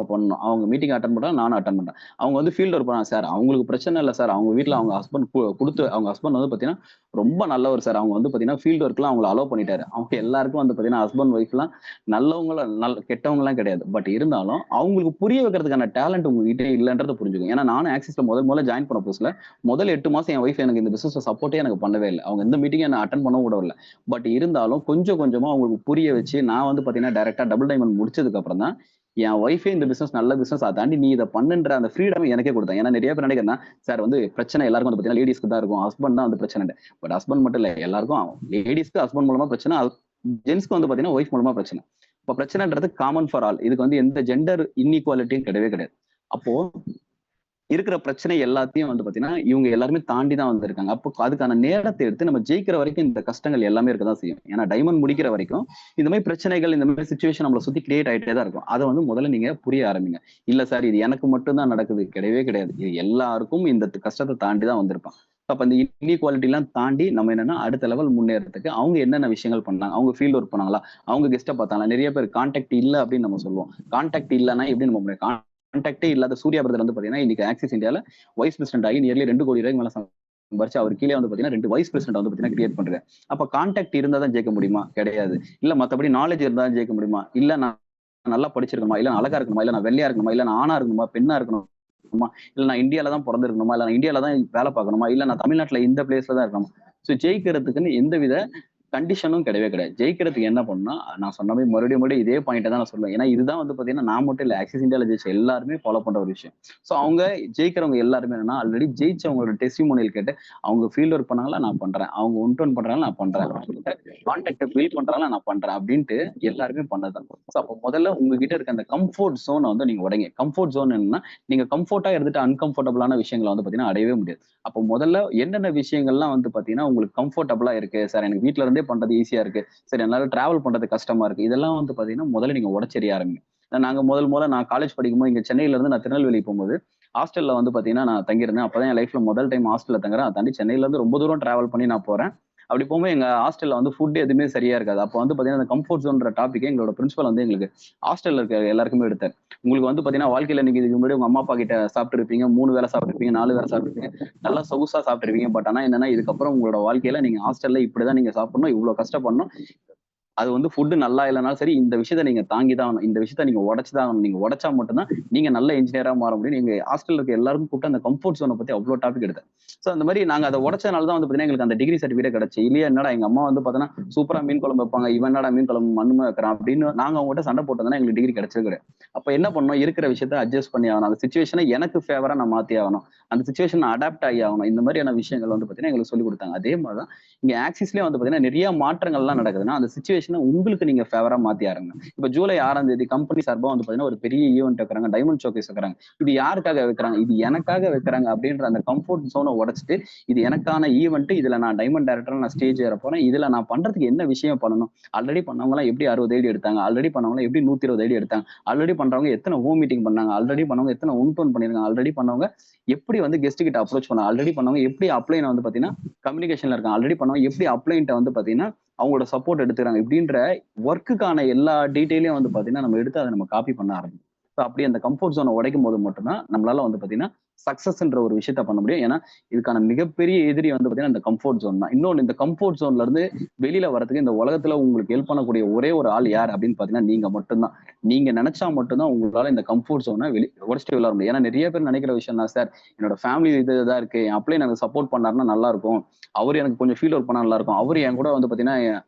பண்ணணும். அவங்க மீட்டிங் அட்டெண்ட் பண்றாங்க, நானும் அட்டெண்ட் பண்றேன். அவங்க வந்து ஃபீல்ட் ஒர்க் பண்ணாங்க. சார் அவங்களுக்கு பிரச்சனை இல்ல சார். அவங்க வீட்ல அவங்க ஹஸ்பண்ட் குடுத்து அவங்க ஹஸ்பண்ட் வந்து பாத்தீங்கன்னா, ரொம்ப நல்லவர் சார். அவங்க வந்து பாத்தீங்கன்னா, ஃபீல்ட் ஒர்க்லாம் அவங்கள அலோவ் பண்ணிட்டாரு. அவங்க எல்லாருக்கும் வந்து பாத்தீங்கன்னா, ஹஸ்பண்ட் ஒய்ஃப்லாம் நல்லவங்கள கெட்டவங்கலாம் கிடையாது. பட் இருந்தாலும் அவங்களுக்கு புரிய வைக்கிறதுக்கான டேலண்ட் உங்ககிட்ட இல்லன்றத புரிஞ்சுக்கோங்க. ஏன்னா நானும் ஆக்சிஸ்ல முதல்ல ஜாயின் பண்ண புதுசுல, முதல் 8 மாசம் என் ஒய்ஃப் எனக்கு இந்த பிசினஸ்ல சப்போர்ட்டே எனக்கு பண்ணவே இல்ல. அவங்க எந்த மீட்டிங்கும் என்ன அட்டெண்ட் பண்ணவும் கூட இல்ல. பட் இருந்தாலும் கொஞ்சம் கொஞ்சமா அவங்களுக்கு புரிய வச்சு, நான் வந்து பாத்தீங்கன்னா, டைரக்ட்டா டபுள் டைமண்ட் முடிச்சதுக்கு அப்புறம் தான், என் ஒய்ஃபே இந்த பிசினஸ் நல்ல பிசினஸ். அத தாண்டி நீ இத பண்ணுன்ற அந்த ஃப்ரீடம் எனக்கே குடுத்தாங்க. ஏன்னா நிறைய பேர் நினைக்கிறேன், சார் வந்து பிரச்சனை எல்லாருக்கும் வந்து பாத்தீங்கன்னா லேடீஸ்க்கு தான் இருக்கும். ஹஸ்பண்ட் தான் வந்து பிரச்சனை. பட் ஹஸ்பண்ட் மட்டும் இல்ல. எல்லாருக்கும் லேடீஸ்க்கு ஹஸ்பண்ட் மூலமா பிரச்சனை. ஜென்ஸ்க்கு வந்து பாத்தீங்கன்னா ஒய்ஃப் மூலமா பிரச்சனை. இப்ப பிரச்சனைன்றது காமன் ஃபார் ஆல். இதுக்கு வந்து எந்த ஜெண்டர் இன்இக்வாலிட்டியும் கிடையவே கிடையாது. அப்போ இருக்கிற பிரச்சனை எல்லாத்தையும் வந்து பாத்தீங்கன்னா, இவங்க எல்லாருமே தாண்டி தான் வந்திருக்காங்க. அப்போ அதுக்கான நேரத்தை எடுத்து நம்ம ஜெயிக்கிற வரைக்கும் இந்த கஷ்டங்கள் எல்லாமே இருக்கதான் செய்யும். ஏன்னா டைமண்ட் முடிக்கிற வரைக்கும் இந்த மாதிரி பிரச்சனைகள், இந்த மாதிரி சிச்சுவேஷன் நம்மள சுத்தி கிரியேட் ஆயிட்டே தான் இருக்கும். அத வந்து முதல்ல நீங்க புரிய ஆரம்பிங்க. இல்ல சார் இது எனக்கு மட்டும் தான் நடக்குது. கிடையவே கிடையாது. இது எல்லாருக்கும் இந்த கஷ்டத்த தாண்டி தான் வந்திருப்பான். அப்ப அந்த இன்இக்வாலிட்டி எல்லாம் தாண்டி நம்ம என்னன்னா அடுத்த லெவல் முன்னேறதுக்கு அவங்க என்னென்ன விஷயங்கள் பண்ணாங்க? அவங்க ஃபீல்ட் ஒர்க் பண்ணாங்களா? அவங்க கெஸ்ட்ட பார்த்தாங்களா? நிறைய பேர் கான்டாக்ட் இல்ல அப்படின்னு நம்ம சொல்லுவோம். கான்டாக்ட் இல்லன்னா எப்படி நம்ம கான்டாக்டே இல்லாத சூர்யா பிரதர் வந்து பாத்தீங்கன்னா இன்னைக்கு ஆக்சிஸ் இந்தியால வைஸ் பிரசிடென்ட் ஆகி நியர்லி 2 கோடி ரூபாய்க்கு மேல சம்பாரிச்சு அவர் கீழே வந்து பாத்தீங்கன்னா 2 வைஸ் பிரசிடென்ட் வந்து பாத்தீங்கன்னா கிரியேட் பண்றாரு. அப்ப கான்டாக்ட் இருந்தா தான் ஜெயிக்க முடியுமா? கிடையாது. இல்ல மத்தபடி நாலேஜ் இருந்தா தான் ஜெயிக்க முடியுமா? இல்ல நான் நல்லா படிச்சிருக்கணுமா? இல்ல நான் அழகா இருக்கணுமா? இல்ல நான் வெள்ளையா இருக்கணுமா? இல்ல நான் ஆணா இருக்கணுமா? பெண்ணா இருக்கணுமா? இல்ல நான் இந்தியால தான் பிறந்திருக்கணுமா? இல்ல நான் இந்தியால தான் வேலை பார்க்கணுமா? இல்ல நான் தமிழ்நாட்டுல இந்த பிளேஸ்ல தான் இருக்கணுமா? சோ ஜெயிக்கிறதுக்குன்னு எந்தவித கண்டிஷனும் கிடையவே கிடையாது. ஜெயிக்கிறதுக்கு என்ன பண்ணணும்னா, நான் சொன்ன மாரி மறுபடியும் இதே பாயிண்ட்ட தான் நான் சொல்லுவேன். ஏன்னா இதுதான் வந்து பாத்தீங்கன்னா, நான் மட்டும் இல்ல. ஆக்சிஸ் இந்தியால ஜெயிச்ச எல்லாருமே ஃபாலோ பண்ற ஒரு விஷயம். சோ அவங்க ஜெயிக்கிறவங்க எல்லாருமே என்னன்னா, ஆல்ரெடி ஜெயிச்சவங்களோட டெஸ்டிமோனியல் கேட்டு, அவங்க ஃபீல்ட் ஒர்க் பண்ணாங்களா நான் பண்றேன். அவங்க ஒன் டு ஒன் பண்றாங்களா நான் பண்றேன். கான்டாக்ட்ட பில்ட் பண்றாங்களா நான் பண்றேன் அப்படின்ட்டு எல்லாருமே பண்ணதுதான். சோ அப்ப முதல்ல உங்ககிட்ட இருக்க அந்த கம்ஃபோர்ட் ஜோன வந்து நீங்க உடைங்க. கம்ஃபோர்ட் ஜோன் என்னன்னா, நீங்க கம்ஃபோர்ட்டா இருந்துட்டு அன்கம்ஃபர்டபுளான விஷயங்கள வந்து பாத்தீங்கன்னா அடையவே முடியாது. அப்போ முதல்ல என்னென்ன விஷயங்கள்லாம் வந்து பாத்தீங்கன்னா, உங்களுக்கு கம்ஃபர்டபுளா இருக்கு. சார் எனக்கு வீட்ல இருந்தே பண்றது ஈஸியா இருக்கு. சரி என்னால டிராவல் பண்றது கஷ்டமா இருக்கு. இதெல்லாம் வந்து பாத்தீங்கன்னா, முதல்ல நீங்க உடைச்செறிய ஆரம்பிங்க. நாங்க முதல்ல நான் காலேஜ் படிக்கும்போது இங்க சென்னையில இருந்து நான் திருநெல்வேலி போகும்போது, ஹாஸ்டல்ல வந்து பாத்தீங்கன்னா நான் தங்கியிருந்தேன். அப்பதான் என் லைஃப்ல முதல் டைம் ஹாஸ்டல்ல தங்குறேன். அத தாண்டி சென்னையில இருந்து ரொம்ப தூரம் டிராவல் பண்ணி நான் போறேன். அப்படி போகும்போது எங்க ஹாஸ்டல்ல வந்து ஃபுட் எதுவுமே சரியா இருக்காது. அப்ப வந்து பாத்தீங்கன்னா, அந்த கம்ஃபோர்ட் ஜோன்ற டாபிக்க எங்களோட பிரின்சிபல் வந்து எங்களுக்கு ஹாஸ்டல்ல இருக்க எல்லாருக்குமே எடுத்தாரு. உங்களுக்கு வந்து பாத்தீங்கன்னா, வாழ்க்கையில நீங்க இதுக்கு முன்னாடி உங்க அம்மா, அப்பா கிட்ட சாப்பிட்டுருப்பீங்க. 3 வேளை சாப்பிட்டுருப்பீங்க, 4 வேளை சாப்பிட்டுருப்பீங்க. நல்லா சொகுசா சாப்பிட்டுருப்பீங்க. பட் ஆனா என்னன்னா, இதுக்கப்புறம் உங்களோட வாழ்க்கையில நீங்க ஹாஸ்டல்ல இப்படிதான் நீங்க சாப்பிடணும். இவ்வளவு கஷ்டப்படணும். அது வந்து ஃபுட் நல்லா இல்லனாலும் சரி, இந்த விஷயத்த நீங்க தாங்கி தான் ஆகணும். இந்த விஷயத்த நீங்க உடைச்சு தான் ஆகணும். நீங்க உடைச்சா மட்டும் தான் நீங்க நல்ல என்ஜினியரா மாற முடியும். நீங்க ஹாஸ்டல்ல இருக்க எல்லாருக்கும் கூப்பிட்டு அந்த கம்ஃபோர்ட் ஜோன பத்தி அவ்ளோ டாபிக் எடுத்தேன். சோ அந்த மாரி நாங்க அத உடைச்சதுனால தான் வந்து பாத்தீங்கன்னா, எங்களுக்கு அந்த டிகிரி சர்டிபிகேட் கிடைச்சு. இல்லையா என்னடா எங்க அம்மா வந்து பாத்தீங்கன்னா, சூப்பரா மீன் குழம்பு வைப்பாங்க. இவன் என்னடா மீன் குழம்பு மண்ணுமா வைக்கிறான் அப்படின்னு நாங்க அவங்ககிட்ட சண்டை போட்டதுனா எங்களுக்கு டிகிரி கிடைச்சது கிடையாது. அப்ப என்ன பண்ணணும்? இருக்கிற விஷயத்த அட்ஜஸ்ட் பண்ணி ஆகணும். அந்த சிச்சுவேஷன எனக்கு ஃபேவரா நான் மாத்தி ஆகணும். அந்த சிச்சுவேஷன் அடாப்ட் ஆகி ஆகணும். இந்த மாதிரியான விஷயங்கள் வந்து பாத்தீங்கன்னா, எங்களுக்கு சொல்லிக் குடுத்தாங்க. அதே மாரி தான் இங்க ஆக்சிஸ்லயே வந்து பாத்தீங்கன்னா, நிறைய மாற்றங்கள்லாம் நடக்குதுன்னா, அந்த சிச்சுவேஷன உங்களுக்கு நீங்க ஃபேவரா மாத்தி ஆருங்க. இப்ப ஜூலை 6ஆம் தேதி கம்பெனி சார்பா வந்து பாத்தீங்கன்னா, ஒரு பெரிய ஈவென்ட் வைக்கிறாங்க. டைமண்ட் ஷோகேஸ் வைக்கிறாங்க. இது யாருக்காக வைக்கிறாங்க? இது எனக்காக வைக்கிறாங்க அப்படின்ற அந்த கம்ஃபோர்ட் ஜோன உடைச்சுட்டு, இது எனக்கான ஈவென்ட். இதுல நான் டைமண்ட் டைரக்டரா நான் ஸ்டேஜ் ஏற போறேன். இதுல நான் பண்றதுக்கு என்ன விஷயம் பண்ணணும்? ஆல்ரெடி பண்ணவங்க எல்லாம் எப்படி 60 ஐடி எடுத்தாங்க? ஆல்ரெடி பண்ணவங்க எப்படி 120 ஐடி எடுத்தாங்க? ஆல்ரெடி பண்றவங்க எத்தனை ஹோம் மீட்டிங் பண்ணாங்க? ஆல்ரெடி பண்ணவங்க எத்தனை ஒன் டோன் பண்ணிருக்காங்க? ஆல்ரெடி பண்ணவங்க எப்படி வந்து கெஸ்ட் கிட்ட அப்ரோச் பண்ணாங்க? ஆல்ரெடி பண்ணவங்க எப்படி அப்ளைன் வந்து பாத்தீங்கன்னா கம்யூனிகேஷன்ல இருக்காங்க? ஆல்ரெடி பண்ணவங்க எப்படி அப்ளைன்ட்ட வந்து பாத்தீங்கன்னா அவங்களோட சப்போர்ட் எடுத்துக்கிறாங்க இப்படின்ற ஒர்க்குக்கான எல்லா டீட்டெயிலையும் வந்து பாத்தீங்கன்னா நம்ம எடுத்து அதை நம்ம காப்பி பண்ண ஆரம்பிக்கும். ஸோ அப்படி அந்த கம்ஃபர்ட் ஜோனை உடைக்கும் போது மட்டும்தான் நம்மளால வந்து பாத்தீங்கன்னா சக்சஸ்ன்ற ஒரு விஷயத்த பண்ண முடியும். ஏன்னா இதுக்கான மிகப்பெரிய எதிரி வந்து பாத்தீங்கன்னா இந்த கம்ஃபர்ட் ஜோன் தான். இன்னொன்று, இந்த கம்ஃபர்ட் ஜோன்ல இருந்து வெளியில வரதுக்கு இந்த உலகத்துல உங்களுக்கு ஹெல்ப் பண்ணக்கூடிய ஒரே ஒரு ஆள் யார் அப்படின்னு பாத்தீங்கன்னா நீங்க மட்டும்தான். நீங்க நினைச்சா மட்டும்தான் உங்களால இந்த கம்ஃபர்ட் ஜோனை உடச்சிட்டு விளையாட முடியும். ஏன்னா நிறைய பேர் நினைக்கிற விஷயம் தான், சார் என்னோட ஃபேமிலி இதுதான் இருக்கு, என் அப்ளை எனக்கு சப்போர்ட் பண்ணாருன்னா நல்லா இருக்கும், அவர் எனக்கு கொஞ்சம் ஃபீல் அவுட் பண்ணா நல்லா இருக்கும், அவர் என் கூட வந்து பாத்தீங்கன்னா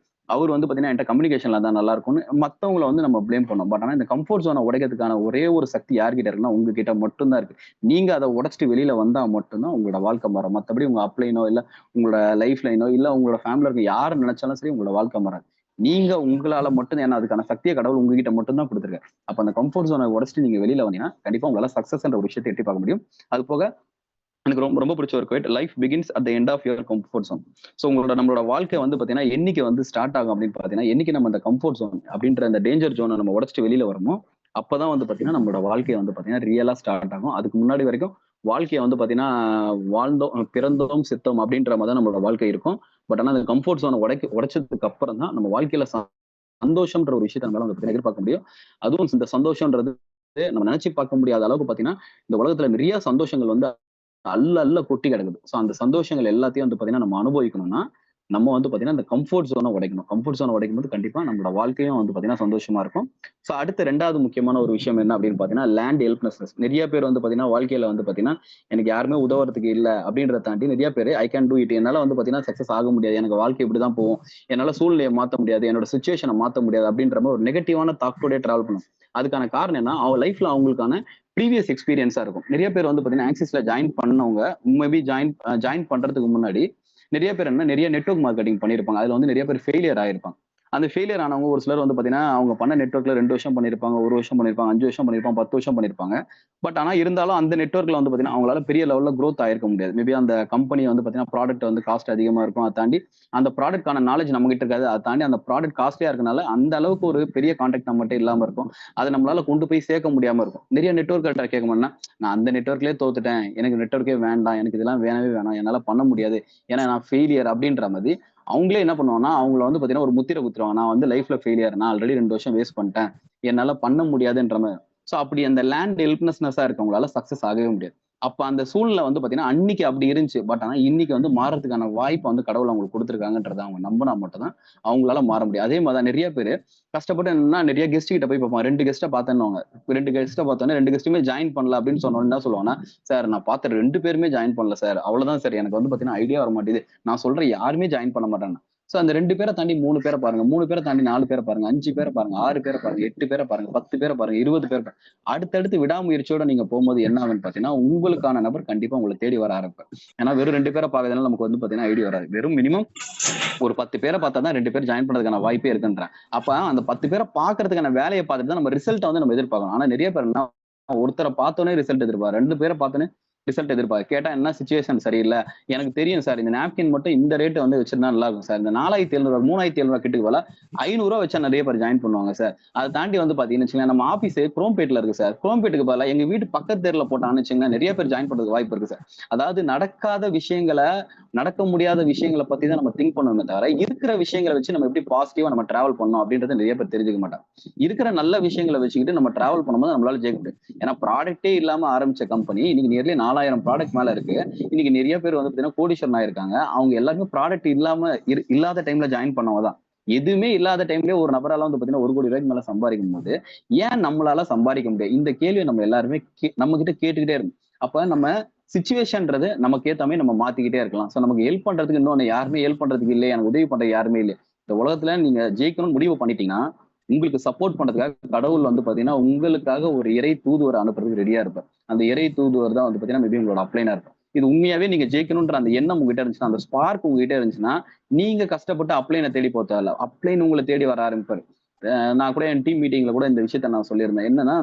அவர் வந்து பாத்தீங்கன்னா என்கிட்ட கம்யூனிகேஷன்ல தான் நல்லா இருக்கும்னு மத்தவங்களை வந்து நம்ம ப்ளேம் பண்ணோம். பட் ஆனா இந்த கம்ஃபர்ட் ஜோனை உடைக்கிறதுக்கான ஒரே ஒரு சக்தி யார்கிட்ட இருக்குன்னா உங்ககிட்ட மட்டும்தான் இருக்கு. நீங்க அதை உடைச்சிட்டு வெளியில வந்தா மட்டும்தான் உங்களோட வாழ்க்கை மாறும். மத்தபடி உங்க அப்ளைனோ இல்ல உங்களோட லைஃப் லைனோ இல்ல உங்களோட ஃபேமிலில இருக்க யாரு நினைச்சாலும் சரி உங்களோட வாழ்க்கை மாறாது. நீங்க உங்களால மட்டும், ஏன்னா அதுக்கான சக்தியை கடவுள் உங்ககிட்ட மட்டும் தான் கொடுத்துருக்காரு. அப்ப அந்த கம்ஃபர்ட் ஜோனை உடைச்சிட்டு நீங்க வெளியில வந்தீங்கன்னா கண்டிப்பா உங்களால சக்சஸ்ன்ற ஒரு விஷயத்தை எட்டி பார்க்க முடியும். அது போக எனக்கு ரொம்ப ரொம்ப பிடிச்ச ஒரு quote, life begins at the end of your comfort zone. So நம்மளோட வாழ்க்கை வந்து பாத்தீங்கன்னா என்னைக்கு வந்து ஸ்டார்ட் ஆகும் அப்படின்னு பாத்தீங்கன்னா, என்னைக்கு நம்ம அந்த கம்ஃபர்ட் ஜோன் அப்படின்ற அந்த டேஞ்சர் ஜோனை நம்ம உடச்சிட்டு வெளியில வரமோ அப்பதான் வந்து பாத்தீங்கன்னா நம்மளோட வாழ்க்கையை வந்து பாத்தீங்கன்னா ரியலா ஸ்டார்ட் ஆகும். அதுக்கு முன்னாடி வரைக்கும் வாழ்க்கையை வந்து பாத்தீங்கன்னா வாழ்ந்தோம் பிறந்தோம் செத்தோம் அப்படின்ற மாதிரி தான் நம்மளோட வாழ்க்கை இருக்கும். பட் ஆனா அந்த கம்ஃபர்ட் ஜோனை உடைச்சதுக்கு அப்புறம் தான் நம்ம வாழ்க்கையில சந்தோஷம்ன்ற ஒரு விஷயத்தை நம்மளால வந்து எதிர்பார்க்க முடியும். அதுவும் இந்த சந்தோஷம்ன்றது நம்ம நினைச்சு பார்க்க முடியாத அளவுக்கு பாத்தீங்கன்னா இந்த உலகத்துல நிறைய சந்தோஷங்கள் வந்து அல்ல அல்ல கொட்டி கிடக்குது. ஸோ அந்த சந்தோஷங்கள் எல்லாத்தையும் வந்து பாத்தீங்கன்னா நம்ம அனுபவிக்கணும்னா நம்ம வந்து பாத்தீங்கன்னா இந்த கம்ஃபர்ட் ஜோனை உடைக்கணும். கம்ஃபர்ட் ஜோனை உடைக்கும் போது கண்டிப்பா நம்மளோட வாழ்க்கையும் வந்து பாத்தீங்கன்னா சந்தோஷமா இருக்கும். ஸோ அடுத்த ரெண்டாவது முக்கியமான ஒரு விஷயம் என்ன அப்படின்னு பாத்தீங்கன்னா லேண்ட் ஹெல்ப்லெஸ்னஸ். நிறைய பேர் வந்து பாத்தீங்கன்னா வாழ்க்கையில வந்து பாத்தீங்கன்னா எனக்கு யாருமே உதவுறதுக்கு இல்ல அப்படின்றத தாண்டி நிறைய பேர் ஐ கேன் டூ இட், என்னால வந்து பாத்தீங்கன்னா சக்சஸ் ஆக முடியாது, எனக்கு வாழ்க்கை இப்படிதான் போகும், என்னால சூழ்நிலையை மாத்த முடியாது, என்னோட சுச்சுவேஷனை மாத்த முடியாது அப்படின்ற மாதிரி ஒரு நெகட்டிவான தாக்கோடய டிராவல் பண்ணும். அதுக்கான காரணம் என்ன, அவங்க லைஃப்ல அவங்களுக்கான ப்ரீவியஸ் எக்ஸ்பீரியன்ஸா இருக்கும். நிறைய பேர் வந்து பாத்தீங்கன்னா ஆக்சிஸ்ல ஜாயின் பண்ணவங்க மேபி ஜாயின் பண்றதுக்கு முன்னாடி நிறைய பேர் என்ன நிறைய நெட்வொர்க் மார்க்கெட்டிங் பண்ணியிருப்பாங்க. அதுல வந்து நிறைய பேர் ஃபெயிலியர் ஆயிருப்பாங்க. அந்த ஃபெயிலியர் ஆனவங்க ஒரு சிலர் வந்து பாத்தீங்கன்னா அவங்க பண்ண நெட்வொர்க்ல 2 வருஷம் பண்ணிருப்பாங்க, 1 வருஷம் பண்ணிருப்பாங்க, 5 வருஷம் பண்ணிருப்பாங்க, 10 வருஷம் பண்ணிருப்பாங்க. பட் ஆனா இருந்தாலும் அந்த நெட்வொர்க்ல வந்து பாத்தீங்கன்னா அவங்களால பெரிய லெவல்ல growth ஆயிருக்க முடியாது. மேபி அந்த கம்பெனி வந்து பாத்தீங்கன்னா ப்ராடக்ட் வந்து காஸ்ட் அதிகமா இருக்கும். அதை தாண்டி அந்த ப்ராடக்ட்கான நாலேஜ் நம்ம கிட்ட இருக்காது. அதை தாண்டி அந்த ப்ராடக்ட் காஸ்ட்லியா இருக்கனால அந்த அளவுக்கு ஒரு பெரிய கான்டாக்ட் நம்மகிட்ட இல்லாம இருக்கும். அதை நம்மளால கொண்டு போய் சேர்க்க முடியாம இருக்கும். நிறைய நெட்வொர்க் கேட்க மாட்டேன்னா நான் அந்த நெட்வொர்க்லயே தோத்துட்டேன், எனக்கு நெட்வொர்க்கே வேண்டாம், எனக்கு இதெல்லாம் வேணவே வேணாம், என்னால பண்ண முடியாது, ஏன்னா நான் ஃபெயிலியர் அப்படின்ற மாதிரி அவங்களே என்ன பண்ணுவாங்கன்னா அவங்கள வந்து பாத்தீங்கன்னா ஒரு முத்திரை குத்துருவாங்க, நான் வந்து லைஃப்ல ஃபெயிலியர், நான் ஆல்ரெடி 2 வருஷம் வேஸ்ட் பண்ணிட்டேன், என்னால பண்ண முடியாதுன்ற மாதிரி. ஸோ அப்படி அந்த லேண்ட் ஹெல்ப்லெஸ்னஸா இருக்கவங்களால சக்சஸ் ஆகவே முடியாது. அப்ப அந்த சூழ்நிலை வந்து பாத்தீங்கன்னா அன்னைக்கு அப்படி இருந்துச்சு. பட் ஆனா இன்னைக்கு வந்து மாறதுக்கான வாய்ப்பு வந்து கடவுள் அவங்களுக்கு கொடுத்துருக்காங்கன்றத அவங்க நம்பினா மட்டும் தான் அவங்களால மாற முடியும். அதே மாதிரிதான் நிறைய பேர் கஷ்டப்பட்டு என்னன்னா நிறைய கெஸ்ட் கிட்ட போய் பார்ப்பாங்க. 2 கெஸ்ட்டை பார்த்தேன்னு 2 கெஸ்ட்டை பார்த்தோன்னே 2 கெஸ்ட்டுமே ஜாயின் பண்ணல அப்படின்னு சொன்னோன்னு என்ன சொல்லுவாங்கன்னா, சார் நான் பார்த்த 2 பேருமே ஜாயின் பண்ணல சார், அவ்வளவுதான் சார், எனக்கு வந்து பாத்தீங்கன்னா ஐடியா வர மாட்டேது, நான் சொல்றேன் யாருமே ஜாயின் பண்ண மாட்டாங்க. சோ அந்த 2 பேரை தாண்டி 3 பேரை பாருங்க, 3 பேரை தாண்டி 4 பேரை பாருங்க, 5 பேரை பாருங்க, 6 பேரை பாருங்க, 8 பேரை பாருங்க, 10 பேரை பாருங்க, 20 பேரை பாருங்க. அடுத்தடுத்து விடாமுயற்சியோட நீங்க போகும்போது என்ன ஆகுன்னு பாத்தீங்கன்னா உங்களுக்கான நபர் கண்டிப்பா உங்களை தேடி வர ஆரம்பிப்பார். ஏன்னா வெறும் 2 பேரை பார்க்கறதுனால நமக்கு வந்து பாத்தீங்கன்னா ஐடியா வராது. வெறும் மினிமம் ஒரு 10 பேரை பார்த்தா தான் 2 பேர் ஜாயின் பண்ணதுக்கான வாய்ப்பே இருக்குன்றேன். அப்ப அந்த 10 பேரை பாக்குறதுக்கான வேலையை பார்த்துட்டு தான் நம்ம ரிசல்ட் வந்து நம்ம எதிர்பார்க்கணும். ஆனா நிறைய பேர் என்ன, ஒருத்தரை பார்த்தோன்னே ரிசல்ட் எதிர்பார்க்க, 2 பேரை பார்த்தோன்னே ரிசல்ட் எதிர்பார்க்க. கேட்டா என்ன சிச்சுவேஷன் சரியில்லை, எனக்கு தெரியும் சார் இந்த நாப்கின் மட்டும் இந்த ரேட் வந்து வச்சிருந்தா நல்லா இருக்கும் சார், இந்த 4700 3700 கிட்டுக்கு போல 500 வச்சா நிறைய பேர் ஜாயின் பண்ணுவாங்க சார். அதை தாண்டி வந்து பாத்தீங்கன்னா நம்ம ஆபீஸ் குரோம்பேட்ல இருக்கு சார், குரோம்பேட்டுக்கு பதிலா எங்க வீட்டு பக்கத்து தெருல போட்டான்னு வச்சுங்கன்னா நிறைய பேர் ஜாயின் பண்றதுக்கு வாய்ப்பு இருக்கு சார். அதாவது நடக்காத விஷயங்களை, நடக்க முடியாத விஷயங்களை பத்தி தான் நம்ம திங்க் பண்ணணுமே தவிர இருக்கிற விஷயங்களை வச்சு நம்ம எப்படி பாசிட்டிவா நம்ம டிராவல் பண்ணோம் அப்படின்றது நிறைய பேர் தெரிஞ்சுக்க மாட்டாங்க. இருக்கிற நல்ல விஷயங்களை வச்சுக்கிட்டு நம்ம டிராவல் பண்ணும்போது நம்மளால ஜெயிக்க முடியும். ஏன்னா ப்ராடக்டே இல்லாம ஆரம்பிச்ச கம்பெனி இன்னைக்கு நியர்லி 4000 ப்ராடக்ட் மேல இருக்கு. இன்னைக்கு நிறைய பேர் வந்து பாத்தீங்கன்னா கோடீஸ்வரன் ஆயிருக்காங்க. அவங்க எல்லாருமே ப்ராடக்ட் இல்லாத டைம்ல ஜாயின் பண்ணவங்க தான். எதுவுமே இல்லாத டைம்லயே ஒரு நபரால வந்து பாத்தீங்கன்னா 1 கோடி ரூபாய்க்கு மேல சம்பாதிக்கும் போது ஏன் நம்மளால சம்பாதிக்க முடியாது? இந்த கேள்வியை நம்ம எல்லாருமே நம்ம கிட்ட கேட்டுக்கிட்டே இருக்கணும். அப்ப நம்ம சிச்சுவேஷன்ன்றது நமக்கு ஏத்த மாதிரி நம்ம மாத்திக்கிட்டே இருக்கலாம். சோ நமக்கு ஹெல்ப் பண்றதுக்கு இன்னொன்னு யாருமே ஹெல்ப் பண்றதுக்கு இல்லை, எனக்கு உதவி பண்றது யாருமே இல்லை. இந்த உலகத்துல நீங்க ஜெயிக்கணும்னு முடிவு பண்ணிட்டீங்கன்னா உங்களுக்கு சப்போர்ட் பண்றதுக்காக கடவுள் வந்து பாத்தீங்கன்னா உங்களுக்காக ஒரு இறை தூதுவரை அனுப்புறதுக்கு ரெடியா இருப்பார். அந்த இறை தூதுவர் தான் வந்து பாத்தீங்கன்னா மேபி உங்களோட அப்ளைனா இருப்பார். இது உண்மையாவே நீங்க ஜெயிக்கணும்ன்ற அந்த எண்ணம் உங்ககிட்ட இருந்துச்சுன்னா, அந்த ஸ்பார்க் உங்ககிட்ட இருந்துச்சுன்னா நீங்க கஷ்டப்பட்டு அப்ளைனை தேடி போக தேவையில்ல, அப்ளைன் உங்களை தேடி வர ஆரம்பிப்பாரு. நான் கூட என் டீம் மீட்டிங்ல கூட இந்த விஷயத்த நான் சொல்லியிருந்தேன். என்னன்னா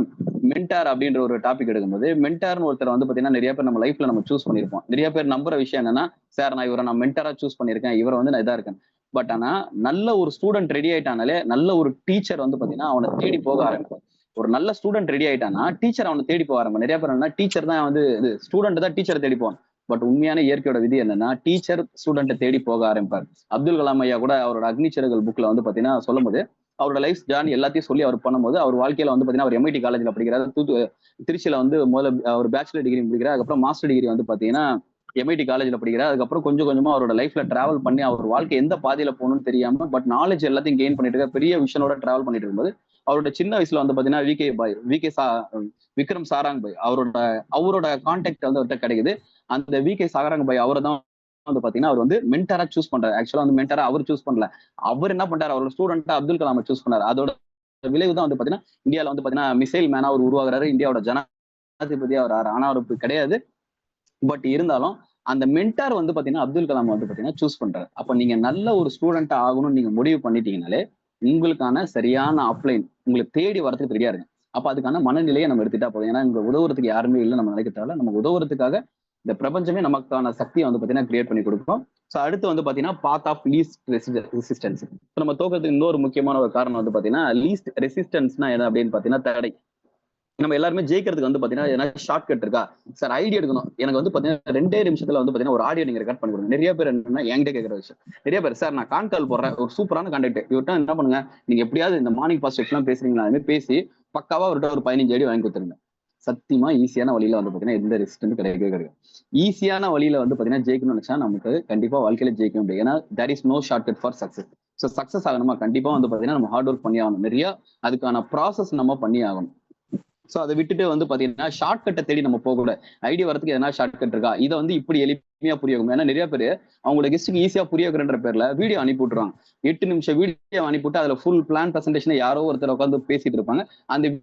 மென்டார் அப்படின்ற ஒரு டாபிக் எடுக்கும்போது மென்டார்னு ஒருத்தர் வந்து பாத்தீங்கன்னா நிறைய பேர் நம்ம லைஃப்ல நம்ம சூஸ் பண்ணிருப்போம். நிறைய பேர் நம்புற விஷயம் என்னன்னா, சார் நான் இவரை நான் மென்டாரா சூஸ் பண்ணிருக்கேன், இவரை வந்து நான் இதா இருக்கேன். பட் ஆனா நல்ல ஒரு ஸ்டூடெண்ட் ரெடி ஆயிட்டானாலே நல்ல ஒரு டீச்சர் வந்து பாத்தீங்கன்னா அவனை தேடி போக ஆரம்பிக்கும். ஒரு நல்ல ஸ்டூடெண்ட் ரெடி ஆயிட்டானா டீச்சர் அவனை தேடி போக ஆரம்பிக்கும். நிறைய பேர் என்ன, டீச்சர் தான் வந்து ஸ்டூடெண்ட் தான் டீச்சரை தேடி போவான். பட் உண்மையான இயற்கையோட விதி என்னன்னா டீச்சர் ஸ்டூடெண்ட்டை தேடி போக ஆரம்பிப்பார். அப்துல் கலாம் ஐயா கூட அவரோட அக்னிச்சிறகுகள் புக்ல வந்து பாத்தீங்கன்னா சொல்லும்போது அவரோட லைஃப் ஜார்னி எல்லாத்தையும் சொல்லி அவர் பண்ணும்போது அவர் வாழ்க்கையில வந்து பாத்தீங்கன்னா அவர் MIT காலேஜ்ல படிக்கிறாரு. திருச்சியில வந்து முதல்ல அவர் பேச்சுலர் டிகிரி முடிக்கிறார். அதுக்கப்புறம் மாஸ்டர் டிகிரி வந்து பாத்தீங்கன்னா MIT காலேஜ்ல படிக்கிறார். அதுக்கப்புறம் கொஞ்சம் கொஞ்சமா அவரோட லைஃப்ல டிராவல் பண்ணி அவர் வாழ்க்கை எந்த பாதையில போகணும்னு தெரியாம பட் நாலேஜ் எல்லாத்தையும் கெயின் பண்ணிட்டு இருக்க பெரிய விஷனோட டிராவல் பண்ணிட்டு இருக்கும்போது அவரோட சின்ன வயசுல வந்து பாத்தீங்கன்னா விக்ரம் சாராங் பாய் அவரோட கான்டாக்ட் வந்து அவர்கிட்ட கிடைக்குது. அந்த VK சாராங் பாய் அவரை தான் வந்து பாத்தீங்கன்னா அவர் வந்து மென்டரா சூஸ் பண்றாரு. ஆக்சுவலா வந்து மென்டரா அவர் சூஸ் பண்ணல. அவர் என்ன பண்றாரு, அவரோட ஸ்டூடெண்டா அப்துல் கலாம் சூஸ் பண்ணாரு. அதோட விளைவு தான் வந்து பாத்தீங்கன்னா இந்தியாவில வந்து பாத்தீங்கன்னா மிசைல் மேனா அவர் உருவாகுறாரு. இந்தியாவோட ஜனாதிபதியா அவர் ஆனா அவருக்கு கிடையாது. பட் இருந்தாலும் அந்த மென்டார் வந்து பாத்தீங்கன்னா அப்துல் கலாம் வந்து பாத்தீங்கன்னா சூஸ் பண்றாரு. அப்ப நீங்க நல்ல ஒரு ஸ்டூடெண்டா ஆகணும்னு நீங்க முடிவு பண்ணிட்டீங்கனாலே உங்களுக்கான சரியான அப்ளைன் உங்களுக்கு தேடி வரதுக்கு ரெடியா இருக்கு. அப்ப அதுக்கான மனநிலையை நம்ம எடுத்துட்டா போதும். ஏன்னா இங்க உதவுறதுக்கு யாருமே இல்லை நம்ம நினைக்கிறதால நமக்கு உதவுறதுக்காக இந்த பிரபஞ்சமே நமக்கான சக்தியை வந்து பாத்தீங்கன்னா கிரியேட் பண்ணி கொடுக்கும். ஸோ அடுத்து வந்து பாத்தீங்கன்னா பாத் ஆஃப் லீஸ்ட் ரெசிஸ்டன்ஸ். நம்ம தோக்கத்துக்கு இன்னொரு முக்கியமான ஒரு காரணம் வந்து பாத்தீங்கன்னா லீஸ்ட் ரெசிஸ்டன்ஸ்னா என்ன அப்படின்னு பாத்தீங்கன்னா தடை. நம்ம எல்லாருமே ஜெயிக்கிறதுக்கு வந்து பாத்தீங்கன்னா ஏன்னா ஷார்ட் கட் இருக்கா சார், ஐடியா எடுக்கணும் எனக்கு வந்து பாத்தீங்கன்னா 2 நிமிஷத்துல வந்து பாத்தீங்கன்னா ஒரு ஆடியோ நீங்க ரெக்கார்ட் பண்ணி கொடுங்க. நிறைய பேர் என்னன்னா என்கிட்ட கேட்கற விஷயம், நிறைய பேர் சார் நான் கான்கால் போடுறேன் ஒரு சூப்பரான கான்டாக்ட் இவர்கிட்ட என்ன பண்ணுங்க, நீங்க எப்படியாவது இந்த மார்னிங் பாஸ்ட் எல்லாம் பேசுறீங்களா அதுமாதிரி பேசி பக்காவா அவர்கிட்ட ஒரு 15 அடி வாங்கி கொடுத்துருங்க. சத்தியமா ஈஸியான வழியில வந்து பாத்தீங்கன்னா எந்த ரெசிஸ்டன்ட் கிடைக்கவே கிடையாது. ஈஸியான வழியில வந்து பாத்தீங்கன்னா ஜெயிக்கணும்னு நினைச்சா நமக்கு கண்டிப்பா வாழ்க்கையில ஜெயிக்க முடியும். ஏன்னா there is no short cut for success. So success ஆகணுமா கண்டிப்பா வந்து பாத்தீங்கன்னா நம்ம ஹார்ட் ஒர்க் பண்ணி ஆகணும். நிறைய அதுக்கான ப்ராசஸ் நம்ம பண்ணி ஆகணும். சோ அதை விட்டுட்டு வந்து பாத்தீங்கன்னா ஷார்ட் கட்டை தேடி நம்ம போக கூட ஐடியா வரதுக்கு எதனா ஷார்ட் கட் இருக்கா இதை வந்து இப்படி எளிமையா புரிய வைக்கும். ஏன்னா நிறைய பேர் அவங்களோட கெஸ்ட்டுக்கு ஈஸியா புரிய வைக்கிறன்ற பேர்ல வீடியோ அனுப்பி விட்டுருவாங்க. 8 நிமிஷம் வீடியோ அனுப்பிவிட்டு அதுல ஃபுல் பிளான் பிரசன்டேஷன் யாரோ ஒருத்தர் உட்காந்து பேசிட்டு இருப்பாங்க. அந்த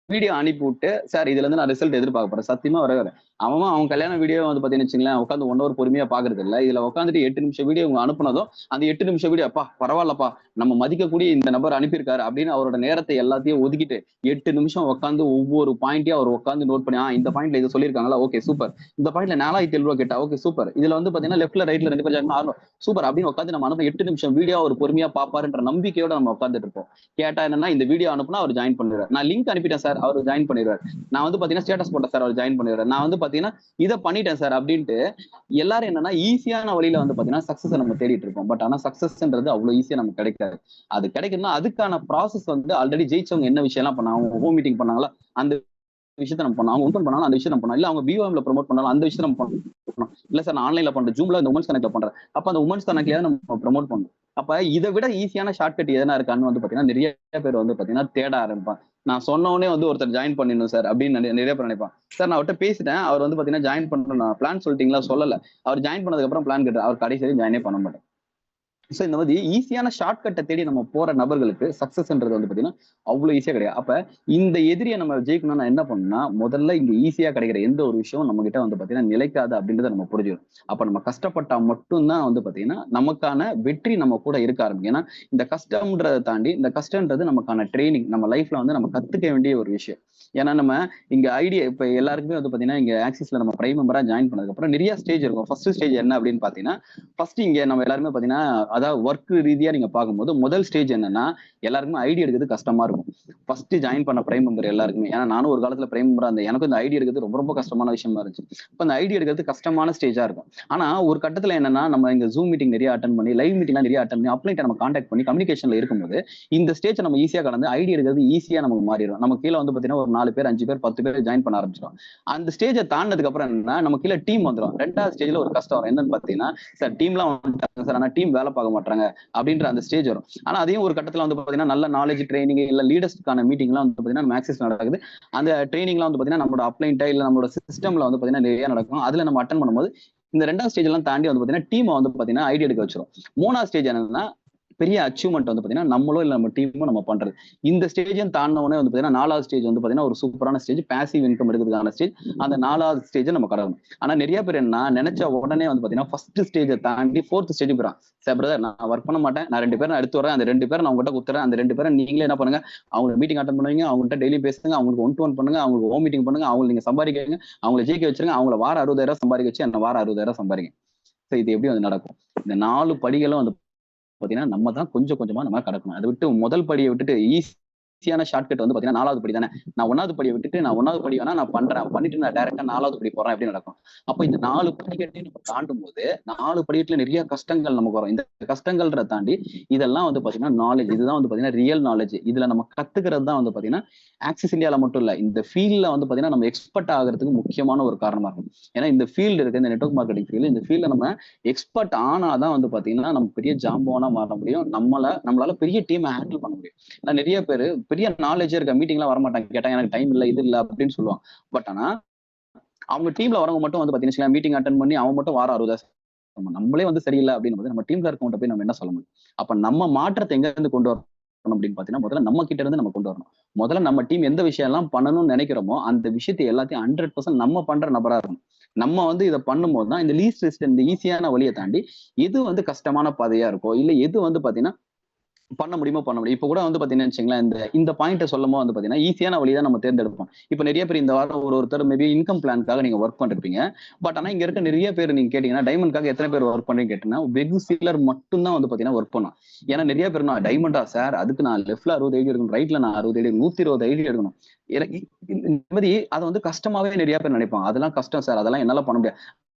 வீடியோ அனுப்பி விட்டு சார் இதுல இருந்து நான் ரிசல்ட் எதிர்பார்க்க போறேன் சத்தியமா வர அவன் கல்யாண வீடியோ வந்து பாத்தீங்கன்னு வச்சுங்களேன் உட்காந்து 1 hour பொறுமையா பாக்குறது இல்ல. இதுல உட்காந்துட்டு 8 நிமிஷம் வீடியோ உங்க அனுப்புனதும் அந்த 8 நிமிஷம் வீடியோ அப்பா பரவாயில்லப்பா நம்ம மதிக்கக்கூடிய இந்த நபர் அனுப்பியிருக்காரு அப்படின்னு அவரோட நேரத்தை எல்லாத்தையும் ஒதுக்கிட்டு 8 நிமிஷம் உட்காந்து ஒவ்வொரு பாயிண்ட்டையும் அவர் உட்காந்து நோட் பண்ணி இந்த பாயிண்ட்ல இது சொல்லியிருக்காங்களா ஓகே சூப்பர், இந்த பாயிண்ட்ல 4700 கேட்டா ஓகே சூப்பர், இதுல வந்து பாத்தீங்கன்னா லெஃப்ட்ல ரைட்ல 2 பேர் சூப்பர் அப்படின்னு உட்காந்து நம்ம அனுப்ப 8 நிமிஷம் வீடியோ அவர் பொறுமையா பாப்பாருன்ற நம்பிக்கையோட நம்ம உட்காந்துட்டு இருப்போம். கேட்டா என்னன்னா இந்த வீடியோ அனுப்புனா அவர் ஜாயின் பண்ணிடுவார், நான் லிங்க் அனுப்பிட்டேன் சார் அவர் ஜாயின் பண்ணிடுவார், நான் வந்து பாத்தீங்கன்னா ஸ்டேட்டஸ் போட்டேன் சார் அவர் ஜாயின் பண்ணிடுவார், நான் வந்து பாத்தீங்கன்னா இதை பண்ணிட்டேன் சார் அப்படின்ட்டு எல்லாரும் என்னன்னா ஈஸியான வழியில வந்து பாத்தீங்கன்னா சக்சஸ் நம்ம தேடிட்டு இருப்போம். பட் ஆனா சக்சஸ்ன்றது அவ்வளவு ஈஸியா நமக்கு கிடைக்காது. அது கிடைக்கணும்னா அதுக்கான ப்ராசஸ் வந்து ஆல்ரெடி ஜெயிச்சவங்க என்ன விஷயம் எல்லாம் பண்ணாங்க, ஹோம் மீட்டிங் பண்ணாங்களா அந்த விஷயத்த நம்ம பண்ணோம், அவங்க ஓப்பன் பண்ணாலும் அந்த விஷயம் நம்ம பண்ணோம், இல்ல அவங்க BOMல ப்ரோமோட் பண்ணாலும் அந்த விஷயம் நம்ம பண்ணணும், இல்ல சார் நான் ஆன்லைன்ல பண்றேன் ஜூம்ல இந்த உமன்ஸ் கனெக்ட்ல பண்றேன் அப்ப அந்த உமன்ஸ் கனெக்ட்ல நம்ம ப்ரோமோட் பண்ணணும். அப்ப இதை விட ஈஸியான ஷார்ட்கட் எதனா இருக்கான்னு வந்து பாத்தீங்கன்னா நிறைய பேர் வந்து பாத்தீங்கன்னா தேட ஆரம்பிப்பான். நான் சொன்ன உடனே வந்து ஒருத்தர் ஜாயின் பண்ணிடணும் சார் அப்படின்னு நிறைய பேர் நினைப்பான். சார் நான் அவர்கிட்ட பேசிட்டேன் அவர் வந்து பாத்தீங்கன்னா ஜாயின் பண்ணணும் பிளான் சொல்லிட்டீங்களா சொல்லல, அவர் ஜாயின் பண்ணதுக்கு அப்புறம் பிளான் கேட்டு அவர் கடைசி ஜாயினே பண்ண மாட்டேன். ஸோ இந்த மாதிரி ஈஸியான ஷார்ட்கட்டை தேடி நம்ம போற நபர்களுக்கு சக்சஸ்ன்றது வந்து பாத்தீங்கன்னா அவ்வளவு ஈஸியா கிடையாது. அப்ப இந்த எதிரியை நம்ம ஜெயிக்கணும்னா என்ன பண்ணணும்னா முதல்ல இங்க ஈஸியா கிடைக்கிற எந்த ஒரு விஷயம் நம்ம கிட்ட வந்து பாத்தீங்கன்னா நிலைக்காது அப்படின்றத நம்ம புரிஞ்சிடும். அப்ப நம்ம கஷ்டப்பட்டா மட்டும்தான் வந்து பாத்தீங்கன்னா நமக்கான வெற்றி நம்ம கூட இருக்க ஆரம்பிக்கும். ஏன்னா இந்த கஷ்டம்ன்றதை தாண்டி இந்த கஷ்டம்ன்றது நமக்கான ட்ரைனிங், நம்ம லைஃப்ல வந்து நம்ம கத்துக்க வேண்டிய ஒரு விஷயம். ஏன்னா நம்ம இங்க ஐடியா இப்ப எல்லாருக்குமே வந்து பாத்தீங்கன்னா இங்க ஆக்சிஸ்ல நம்ம பிரைம் மெம்பரா ஜாயின் பண்ணதுக்கு அப்புறம் நிறைய ஸ்டேஜ் இருக்கும். ஃபர்ஸ்ட் ஸ்டேஜ் என்ன அப்படின்னு பாத்தீங்கன்னா ஃபர்ஸ்ட் இங்க நம்ம எல்லாருமே பாத்தீங்கன்னா அதாவது ஒர்க் ரீதியா நீங்க பார்க்கும்போது முதல் ஸ்டேஜ் என்னன்னா எல்லாருக்குமே ஐடி எடுக்கிறது கஷ்டமா இருக்கும். ஃபர்ஸ்ட் ஜாயின் பண்ண பிரைம் மெம்பர் எல்லாருக்குமே, ஏன்னா நானும் ஒரு காலத்துல பிரைம் மெம்பரா இருந்தேன், எனக்கும் இந்த ஐடி எடுக்கிறது ரொம்ப ரொம்ப கஷ்டமான விஷயமா இருந்துச்சு. இப்போ அந்த ஐடி எடுக்கிறது கஷ்டமான ஸ்டேஜா இருக்கும். ஆனா ஒரு கட்டத்துல என்னன்னா நம்ம இங்க ஜூம் மீட்டிங் நிறைய அட்டன் பண்ணி லைவ் மீட்டிங்லாம் நிறைய அட்டன் பண்ணி அப்ளைட்ட நம்ம கான்டாக்ட் பண்ணி கம்யூனிகேஷன்ல இருக்கும்போது இந்த ஸ்டேஜ் நம்ம ஈஸியா கடந்து ஐடி எடுக்கிறது ஈஸியா நமக்கு மாறிடும். நம்ம கீழே வந்து பாத்தீங்கன்னா ஒரு 4 பேர் 5 பேர் 10 பேர் ஜாயின் பண்ண ஆரம்பிச்சிடும். அந்த ஸ்டேஜை தாண்டதுக்கு அப்புறம் என்னன்னா நம்ம கீழே டீம் வந்துடும். 2வது ஸ்டேஜ்ல ஒரு கஷ்டம் வரும். என்னன்னு பாத்தீங்கன்னா சார் டீம்லாம் வந்துட்டாங்க சார் ஆனா டீம் வேலை பார்க்க மாட்டாங்க அப்படின்ற அந்த ஸ்டேஜ் வரும். ஆனா அதையும் ஒரு கட்டத்துல வந்து பாத்தீங்கன்னா நல்ல நாலேஜ் ட்ரைனிங் இல்ல லீடர்ஸ்க்கான மீட்டிங் எல்லாம் வந்து பாத்தீங்கன்னா நம்ம ஆக்சஸ் நடக்குது. அந்த ட்ரைனிங்லாம் வந்து பாத்தீங்கன்னா நம்மளோட அப்ளைன்ட்டா இல்ல நம்மளோட சிஸ்டம்ல வந்து பாத்தீங்கன்னா நிறைய நடக்கும். அதுல நம்ம அட்டன் பண்ணும்போது இந்த 2வது ஸ்டேஜ் எல்லாம் தாண்டி வந்து பாத்தீங்கன்னா டீம் வந்து பாத்தீங்கன்னா ஐடியா எடுக்க வச்சிரும். 3வது ஸ்டேஜ் என்னன்னா பெரிய அச்சீவ்மெண்ட் வந்து பாத்தீங்கன்னா நம்மளோ இல்ல நம்ம டீமோ நம்ம பண்றது. இந்த ஸ்டேஜும் தாண்டினோடனே வந்து பாத்தீங்கன்னா 4வது ஸ்டேஜ் வந்து பாத்தீங்கன்னா ஒரு சூப்பரான ஸ்டேஜ், பேசிவ் இன்கம் எடுக்கிறதுக்கான ஸ்டேஜ். அந்த 4வது ஸ்டேஜ் நம்ம கடக்கணும். ஆனா நிறைய பேர் என்ன நினைச்ச உடனே வந்து பாத்தீங்கன்னா ஃபர்ஸ்ட் ஸ்டேஜை தாண்டி 4th ஸ்டேஜ் போறான். சார் பிரதர் நான் ஒர்க் பண்ண மாட்டேன், நான் 2 பேரும் எடுத்து வரேன், அந்த 2 பேரும் நான் உங்ககிட்ட குத்துறேன், அந்த 2 பேரும் நீங்களே என்ன பண்ணுங்க அவங்க மீட்டிங் அட்டன் பண்ணுவீங்க, அவங்கள்ட்ட டெய்லி பேசுங்க, அவங்களுக்கு 1-to-1 பண்ணுங்க, அவங்களுக்கு ஹோம் மீட்டிங் பண்ணுங்க, அவங்களை நீங்க சம்பாதிக்க அவங்களை ஜெயிக்க வச்சிருங்க, அவங்கள வாரம் 60,000 சம்பாதிக்க வச்சு அந்த வாரம் 60,000 சம்பாதிங்க. இது எப்படி வந்து நடக்கும்? இந்த 4 படிகளும் வந்து பாத்தீங்கன்னா நம்ம தான் கொஞ்சம் கொஞ்சமா நம்ம கடக்கணும். அதை விட்டு முதல் படியை விட்டுட்டு ஈஸியான ஷார்ட்கட் வந்து பாத்தீங்கன்னா 4வது படி தானே. நான் 1வது படியை விட்டுட்டு நான் 1வது படி வேணா நான் பண்றேன், பண்ணிட்டு நான் டைரக்டா 4வது படி போறேன் எப்படி நடக்கும்? அப்ப இந்த 4 படிக்கட்டையும் நம்ம தாண்டும் போது 4 படிக்கட்டுல நிறைய கஷ்டங்கள் நமக்கு வரும். இந்த கஷ்டங்கள்ன்ற தாண்டி இதெல்லாம் வந்து பாத்தீங்கன்னா நாலேஜ். இதுதான் வந்து பாத்தீங்கன்னா ரியல் நாலேஜ். இதுல நம்ம கத்துக்கிறது தான் வந்து பாத்தீங்கன்னா ஆக்சிஸ் இந்தியால மட்டும் இல்ல, இந்த ஃபீல்ட்ல வந்து பாத்தீங்கன்னா நம்ம எக்ஸ்பர்ட் ஆகிறதுக்கு முக்கியமான ஒரு காரணமா இருக்கும். ஏன்னா இந்த ஃபீல்டு இருக்கு, இந்த நெட்வொர்க் மார்க்கெட்டிங் ஃபீல்டு, இந்த ஃபீல்ட்ல நம்ம எக்ஸ்பர்ட் ஆனாதான் வந்து பாத்தீங்கன்னா நம்ம பெரிய ஜாம்பவானா மாற முடியும். நம்மளால பெரிய டீம் ஹேண்டில் பண்ண முடியும். ஏன்னா நிறைய பேர் பெரிய நாலேஜே இருக்க மீட்டிங் எல்லாம் வர மாட்டாங்க. கேட்டா எனக்கு டைம் இல்ல, இது இல்ல அப்படின்னு சொல்லுவாங்க. பட் ஆனா அவங்க டீம்ல வரவங்க மட்டும் வந்து பாத்தீங்கன்னா மீட்டிங் அட்டன் பண்ணி அவன் மட்டும் வாரம் 60 நம்மளே வந்து சரியில்லை அப்படின்னு நம்ம டீம்ல இருக்கவங்க போய் நம்ம என்ன சொல்ல முடியும்? அப்ப நம்ம மாற்றத்தை எங்க இருந்து கொண்டு வரணும் அப்படின்னு பாத்தீங்கன்னா முதல்ல நம்ம கிட்ட இருந்து நம்ம கொண்டு வரணும். முதல்ல நம்ம டீம் எந்த விஷயம் எல்லாம் பண்ணணும்னு நினைக்கிறோமோ அந்த விஷயத்தை எல்லாத்தையும் 100% நம்ம பண்ற நபரா இருக்கணும். நம்ம வந்து இதை பண்ணும் போதுதான் இந்த லீஸ்ட் ரிஸ்க், இந்த ஈஸியான வழியை தாண்டி எது வந்து கஷ்டமான பாதையா இருக்கோ இல்ல எது வந்து பாத்தீங்கன்னா பண்ண முடியுமோ பண்ண முடியும். இப்ப கூட வந்து பாத்தீங்கன்னா வச்சுங்களேன், இந்த பாயிண்ட்டை சொல்லும் போது வந்து பாத்தீங்கன்னா ஈஸியான வழி தான் நம்ம தேர்ந்தெடுப்போம். இப்ப நிறைய பேர் இந்த வாரம் ஒருத்தர் மேபி இன்கம் பிளான்காக நீங்க ஒர்க் பண்ணிருப்பீங்க. பட் ஆனா இங்க இருக்க நிறைய பேர் நீங்க கேட்டீங்கன்னா டைமண்ட்காக எத்தனை பேர் ஒர்க் பண்றீங்க கேட்டீங்கன்னா வெகு சிலர் மட்டும் தான் வந்து பாத்தீங்கன்னா ஒர்க் பண்ணும். ஏன்னா நிறைய பேர் நான் டைமண்டா சார், அதுக்கு நான் லெஃப்ட்ல 60 ஐடி எடுக்கணும், ரைட்ல நான் 60 ஐடி 120 ஐடி எடுக்கணும். எனக்கு இந்த மாதிரி அதை வந்து கஷ்டமாவே நிறைய பேர் நினைப்பாங்க. அதெல்லாம் கஷ்டம் சார், அதெல்லாம் என்னால பண்ண முடியாது.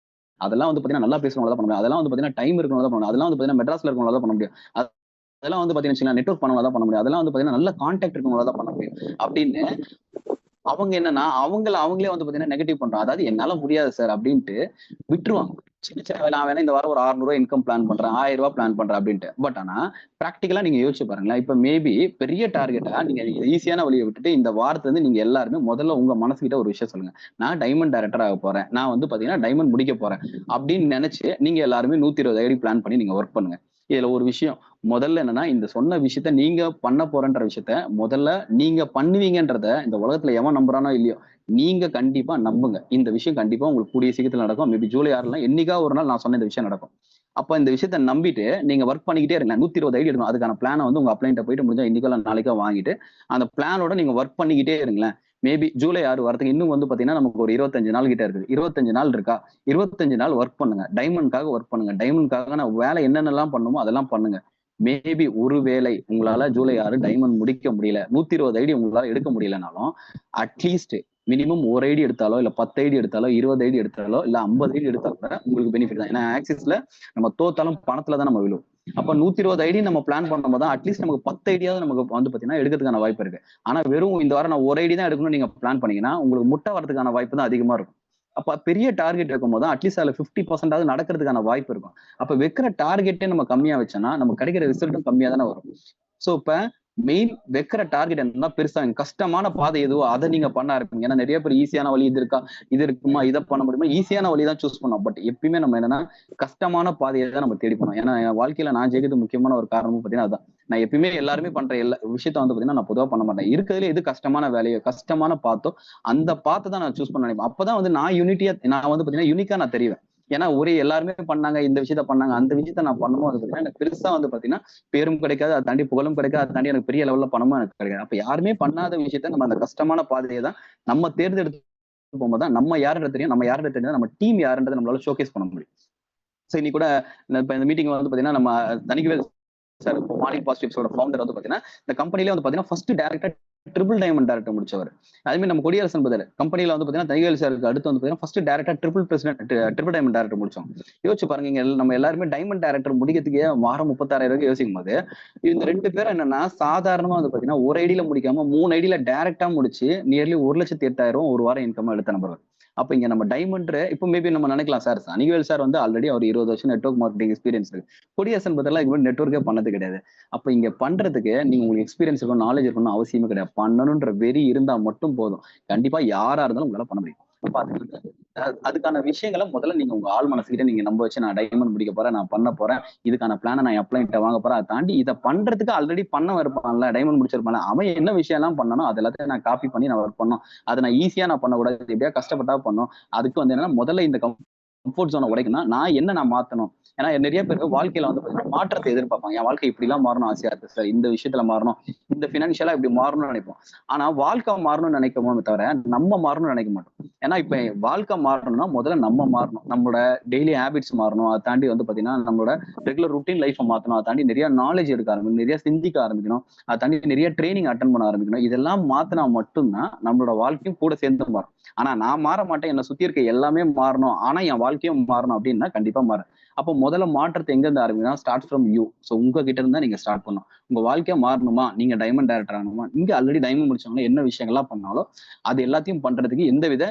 அதெல்லாம் வந்து பாத்தீங்கன்னா நல்லா பேசுறவங்க தான் பண்ண முடியும். அதெல்லாம் வந்து பாத்தீங்கன்னா டைம் இருக்கவங்க தான் பண்ண முடியும். அதெல்லாம் வந்து பாத்தீங்கன்னா மெட்ராஸ்ல இருக்கவங்க தான் பண்ண முடியும். அதெல்லாம் வந்து பாத்தீங்கன்னா நெட்வொர்க் பண்ணவங்க தான் பண்ண முடியும். அதெல்லாம் வந்து பாத்தீங்கன்னா நல்ல கான்டாக்ட் இருக்கவங்க தான் பண்ண முடியும் அப்படின்னு அவங்க என்னன்னா அவங்களே வந்து பாத்தீங்கன்னா நெகட்டிவ் பண்றாங்க. அதாவது என்னால முடியாது சார் அப்படின்ட்டு விட்டுருவாங்க. சின்ன சின்ன வேலை, நான் வேணா இந்த வாரம் ஒரு 600 ரூபாய் இன்கம் பிளான் பண்றேன், 1000 ரூபாய் பிளான் பண்றேன் அப்படின்ட்டு. பட் ஆனா பிராக்டிகலா நீங்க யோசிச்சு பாருங்களேன். இப்ப மேபி பெரிய டார்கெட்டா நீங்க ஈஸியான வழியை விட்டுட்டு இந்த வாரத்துல இருந்து நீங்க எல்லாருமே முதல்ல உங்க மனசுகிட்ட ஒரு விஷயம் சொல்லுங்க. நான் டைமண்ட் டைரக்டர் ஆக போறேன், நான் வந்து பாத்தீங்கன்னா டைமண்ட் முடிக்க போறேன் அப்படின்னு நினைச்சு நீங்க எல்லாருமே 120 ஐடி பிளான் பண்ணி நீங்க ஒர்க் பண்ணுங்க. இதுல ஒரு விஷயம் முதல்ல என்னன்னா, இந்த சொன்ன விஷயத்த நீங்க பண்ண போறன்ற விஷயத்த முதல்ல நீங்க பண்ணுவீங்கன்றத இந்த உலகத்துல எவன் நம்புறானோ இல்லையோ நீங்க கண்டிப்பா நம்புங்க. இந்த விஷயம் கண்டிப்பா உங்களுக்கு கூடிய சீக்கிரத்துல நடக்கும். மேபி ஜூலை 6ல என்னைக்கா ஒரு நாள் நான் சொன்ன இந்த விஷயம் நடக்கும். அப்ப இந்த விஷயத்த நம்பிட்டு நீங்க ஒர்க் பண்ணிக்கிட்டே இருங்க. 120 ஐடி எடுக்கணும். அதுக்கான பிளானை வந்து உங்க அப்ளைன்ட்ட போயிட்டு முடிஞ்சா இன்னைக்கோ இல்ல நாளைக்கோ வாங்கிட்டு அந்த பிளானோட நீங்க ஒர்க் பண்ணிக்கிட்டே இருங்களேன். மேபி ஜூலை 6 வரதுக்கு இன்னும் வந்து பாத்தீங்கன்னா நமக்கு ஒரு 25 நாள் கிட்ட இருக்குது. 25 நாள் இருக்கா? 25 நாள் ஒர்க் பண்ணுங்க. டைமண்ட்காக ஒர்க் பண்ணுங்க. டைமண்ட்காக வேலை என்னென்னலாம் பண்ணுமோ அதெல்லாம் பண்ணுங்க. மேபி ஒருவேளை உங்களால ஜூலை 6 டைமண்ட் முடிக்க முடியல, 120 ஐடி உங்களால எடுக்க முடியலனாலும் அட்லீஸ்ட் மினிமம் ஒரு ஐடி எடுத்தாலோ இல்ல 10 ஐடி எடுத்தாலோ 20 ஐடி எடுத்தாலோ இல்ல 50 ஐடி எடுத்தா கூட உங்களுக்கு பெனிஃபிட் தான். ஏன்னா ஆக்சிஸ்ல நம்ம தோத்தாலும் பணத்துல தான் நம்ம விழும். அப்ப 120 ஐடி நம்ம பிளான் பண்ணும்போது அட்லீஸ்ட் நமக்கு 10 ஐடியாவது நமக்கு வந்து பாத்தீங்கன்னா எடுக்கிறதுக்கான வாய்ப்பு இருக்கு. ஆனா வெறும் இந்த வாரம் நான் ஒரு ஐடி தான் எடுக்கணும்னு நீங்க பிளான் பண்ணீங்கன்னா உங்களுக்கு முட்டை வரதுக்கான வாய்ப்பு தான் அதிகமா இருக்கும். அப்ப பெரிய டார்கெட் இருக்கும் போது அட்லீஸ்ட் அதுல 50% நடக்கிறதுக்கான வாய்ப்பு இருக்கும். அப்ப வைக்கிற டார்கெட்டே நம்ம கம்மியா வச்சோம்னா நமக்கு கிடைக்கிற ரிசல்ட்டும் கம்மியா தானே வரும். சோ இப்ப மெயின் வைக்கிற டார்கெட் என்னன்னா பெருசா கஷ்டமான பாதை எதுவோ அதை நீங்க பண்ண ஆரம்பிங்க. ஏன்னா நிறைய பேர் ஈஸியான வழி இது இருக்கா, இது இருக்குமா, இதை பண்ண முடியுமா, ஈஸியான வழி தான் சூஸ் பண்ணோம். பட் எப்பயுமே நம்ம என்னன்னா கஷ்டமான பாதையை தான் நம்ம தேடி போனோம். ஏன்னா என் வாழ்க்கையில நான் ஜெயிக்கிறது முக்கியமான ஒரு காரணமும் பாத்தீங்கன்னா அதான். நான் எப்பயுமே எல்லாருமே பண்ற எல்லா விஷயத்த வந்து பாத்தீங்கன்னா நான் பொதுவா பண்ண மாட்டேன். இருக்கிறதுல எது கஷ்டமான வேலையோ கஷ்டமான பாத்தோ அந்த பாத்தை தான் நான் சூஸ் பண்ண நினைப்பேன். அப்பதான் வந்து நான் யூனிட்டியா நான் வந்து பாத்தீங்கன்னா யூனிக்கா நான் தெரிவேன். ஏன்னா ஒரே எல்லாருமே பண்ணாங்க, இந்த விஷயத்த பண்ணாங்க, அந்த விஷயத்த நான் பண்ணும்போது பாத்தீங்கன்னா எனக்கு பெருசா வந்து பாத்தீங்கன்னா பேரும் கிடைக்காது, அதை தாண்டி புகழும் கிடைக்காது, அதை தாண்டி எனக்கு பெரிய லெவல்ல பணமும் எனக்கு கிடைக்காது. அப்ப யாருமே பண்ணாத விஷயத்த நம்ம அந்த கஷ்டமான பாதையை தான் நம்ம தேர்ந்தெடுத்து போகும்போது நம்ம யாருன்றது தெரியும், நம்ம யாருன்றது தெரியும், நம்ம டீம் யாருன்றதை நம்மளால ஷோகேஸ் பண்ண முடியும். சோ இன்னைக்கு கூட இப்ப இந்த மீட்டிங்ல வந்து பாத்தீங்கன்னா நம்ம தனிக்குவேல் சார், இப்போ மார்னிங் பாசிட்டிவ்ஸோட ஃபவுண்டர் வந்து பாத்தீங்கன்னா இந்த கம்பெனிலே வந்து பாத்தீங்கன்னா ஃபர்ஸ்ட் டைரக்டா ட்ரிபிள் டைமண்ட் டைரக்டர் முடிச்சவர். அதுமாதிரி நம்ம கொடியரசன் பதில் கம்பெனில வந்து பாத்தீங்கன்னா தனிவேல் சாருக்கு அடுத்து வந்து பாத்தீங்கன்னா ஃபர்ஸ்ட் டைரக்டா ட்ரிபிள் டைமண்ட் டைரக்டர் முடிச்சோம். யோசிச்சு பாருங்க, இங்க நம்ம எல்லாருமே டைமண்ட் டைரக்டர் முடிக்கிறதுக்கே வாரம் 36,000 யோசிக்கும் போது இந்த 2 பேரும் என்னன்னா சாதாரணமா வந்து பாத்தீங்கன்னா ஒரு ஐடியில முடிக்காம 3 ஐடியில டைரக்டா முடிச்சு நியர்லி 1,08,000 ஒரு வாரம் இன்கம் எடுத்த நபர்கள். அப்ப இங்க நம்ம டைமண்ட் இப்போ மேபி நம்ம நினைக்கலாம் சார் சனிவேல் சார் வந்து ஆல்ரெடி அவர் 20 வருஷம் நெட்வொர்க் மார்க்கெட்டிங் எக்ஸ்பீரியன்ஸ் இருக்கு. கொடியரசன் பதிலாக இது நெட்வொர்க்கே பண்ணது கிடையாது. அப்ப இங்க பண்றதுக்கு நீங்க உங்களுக்கு எக்ஸ்பீரியன்ஸ் இருக்கணும், நாலேஜ் இருக்கணும் அவசியமே கிடையாது. பண்ணணும்ன்ற வெறி இருந்தா மட்டும் போதும். கண்டிப்பா யாரா இருந்தாலும் உங்களால பண்ண முடியும். அதுக்கான விஷயங்களை முதல்ல நீங்க உங்க ஆள் மனசுகிட்ட நீங்க நம்ப வச்சு நான் டைமண்ட் முடிக்க போறேன், நான் பண்ண போறேன், இதுக்கான பிளானை நான் அப்ளைன்ட்ட வாங்க போறேன். அதை தாண்டி இதை பண்றதுக்கு ஆல்ரெடி பண்ண இருப்பான்ல, டைமண்ட் முடிச்சிருப்பான்ல, அவன் என்ன விஷயம் எல்லாம் பண்ணணும் அது எல்லாத்தையும் நான் காப்பி பண்ணி நான் ஒர்க் பண்ணணும். அதை நான் ஈஸியா நான் பண்ணக்கூடாது, எப்படியா கஷ்டப்பட்டா பண்ணும். அதுக்கு வந்து என்னன்னா முதல்ல இந்த கம்ஃபோர்ட் ஜோனை உடைக்கணும். நான் மாத்தணும். ஏன்னா நிறைய பேருக்கு வாழ்க்கையில வந்து பாத்தீங்கன்னா மாற்றத்தை எதிர்பார்ப்பாங்க. என் வாழ்க்கை இப்படி எல்லாம் மாறணும் ஆசையா இருக்கு சார். இந்த விஷயத்துல மாறணும். இந்த பினான்சியலா இப்படி மாறணும்னு நினைப்போம். ஆனா வாழ்க்கை மாறணும்னு நினைக்கமோ தவிர நம்ம மாறணும்னு நினைக்க மாட்டோம். ஏன்னா இப்ப வாழ்க்கை மாறணும்னா முதல்ல நம்ம மாறணும். நம்மளோட டெய்லி ஹேபிட்ஸ் மாறணும். அதை தாண்டி வந்து பாத்தீங்கன்னா நம்மளோட ரெகுலர் ருட்டீன் லைஃபை மாத்தணும். அதை தாண்டி நிறைய நாலேஜ் எடுக்க ஆரம்பிக்கணும். நிறைய சிந்திக்க ஆரம்பிக்கணும். அதை தாண்டி நிறைய ட்ரைனிங் அட்டன் பண்ண ஆரம்பிக்கணும். இதெல்லாம் மாத்தினா மட்டும்தான் நம்மளோட வாழ்க்கையும் கூட சேர்ந்து மாறும். ஆனா நான் மாற மாட்டேன். என்னை சுத்தி இருக்க எல்லாமே மாறணும். ஆனா என் வாழ்க்கையும் மாறணும் அப்படின்னா கண்டிப்பா மாறும். அப்போ முதல்ல மாற்றத்தை எங்க இருந்து ஆரம்பிக்கணும்? Start from you. ஸோ உங்ககிட்ட இருந்தா நீங்க ஸ்டார்ட் பண்ணணும். உங்க வாழ்க்கையா மாறணுமா? நீங்க டைமண்ட் டைரக்டர் ஆகணுமா? இங்க ஆல்ரெடி டைமண்ட் முடிச்சவங்க என்ன விஷயங்கள்லாம் பண்ணாலும் அது எல்லாத்தையும் பண்றதுக்கு எந்தவித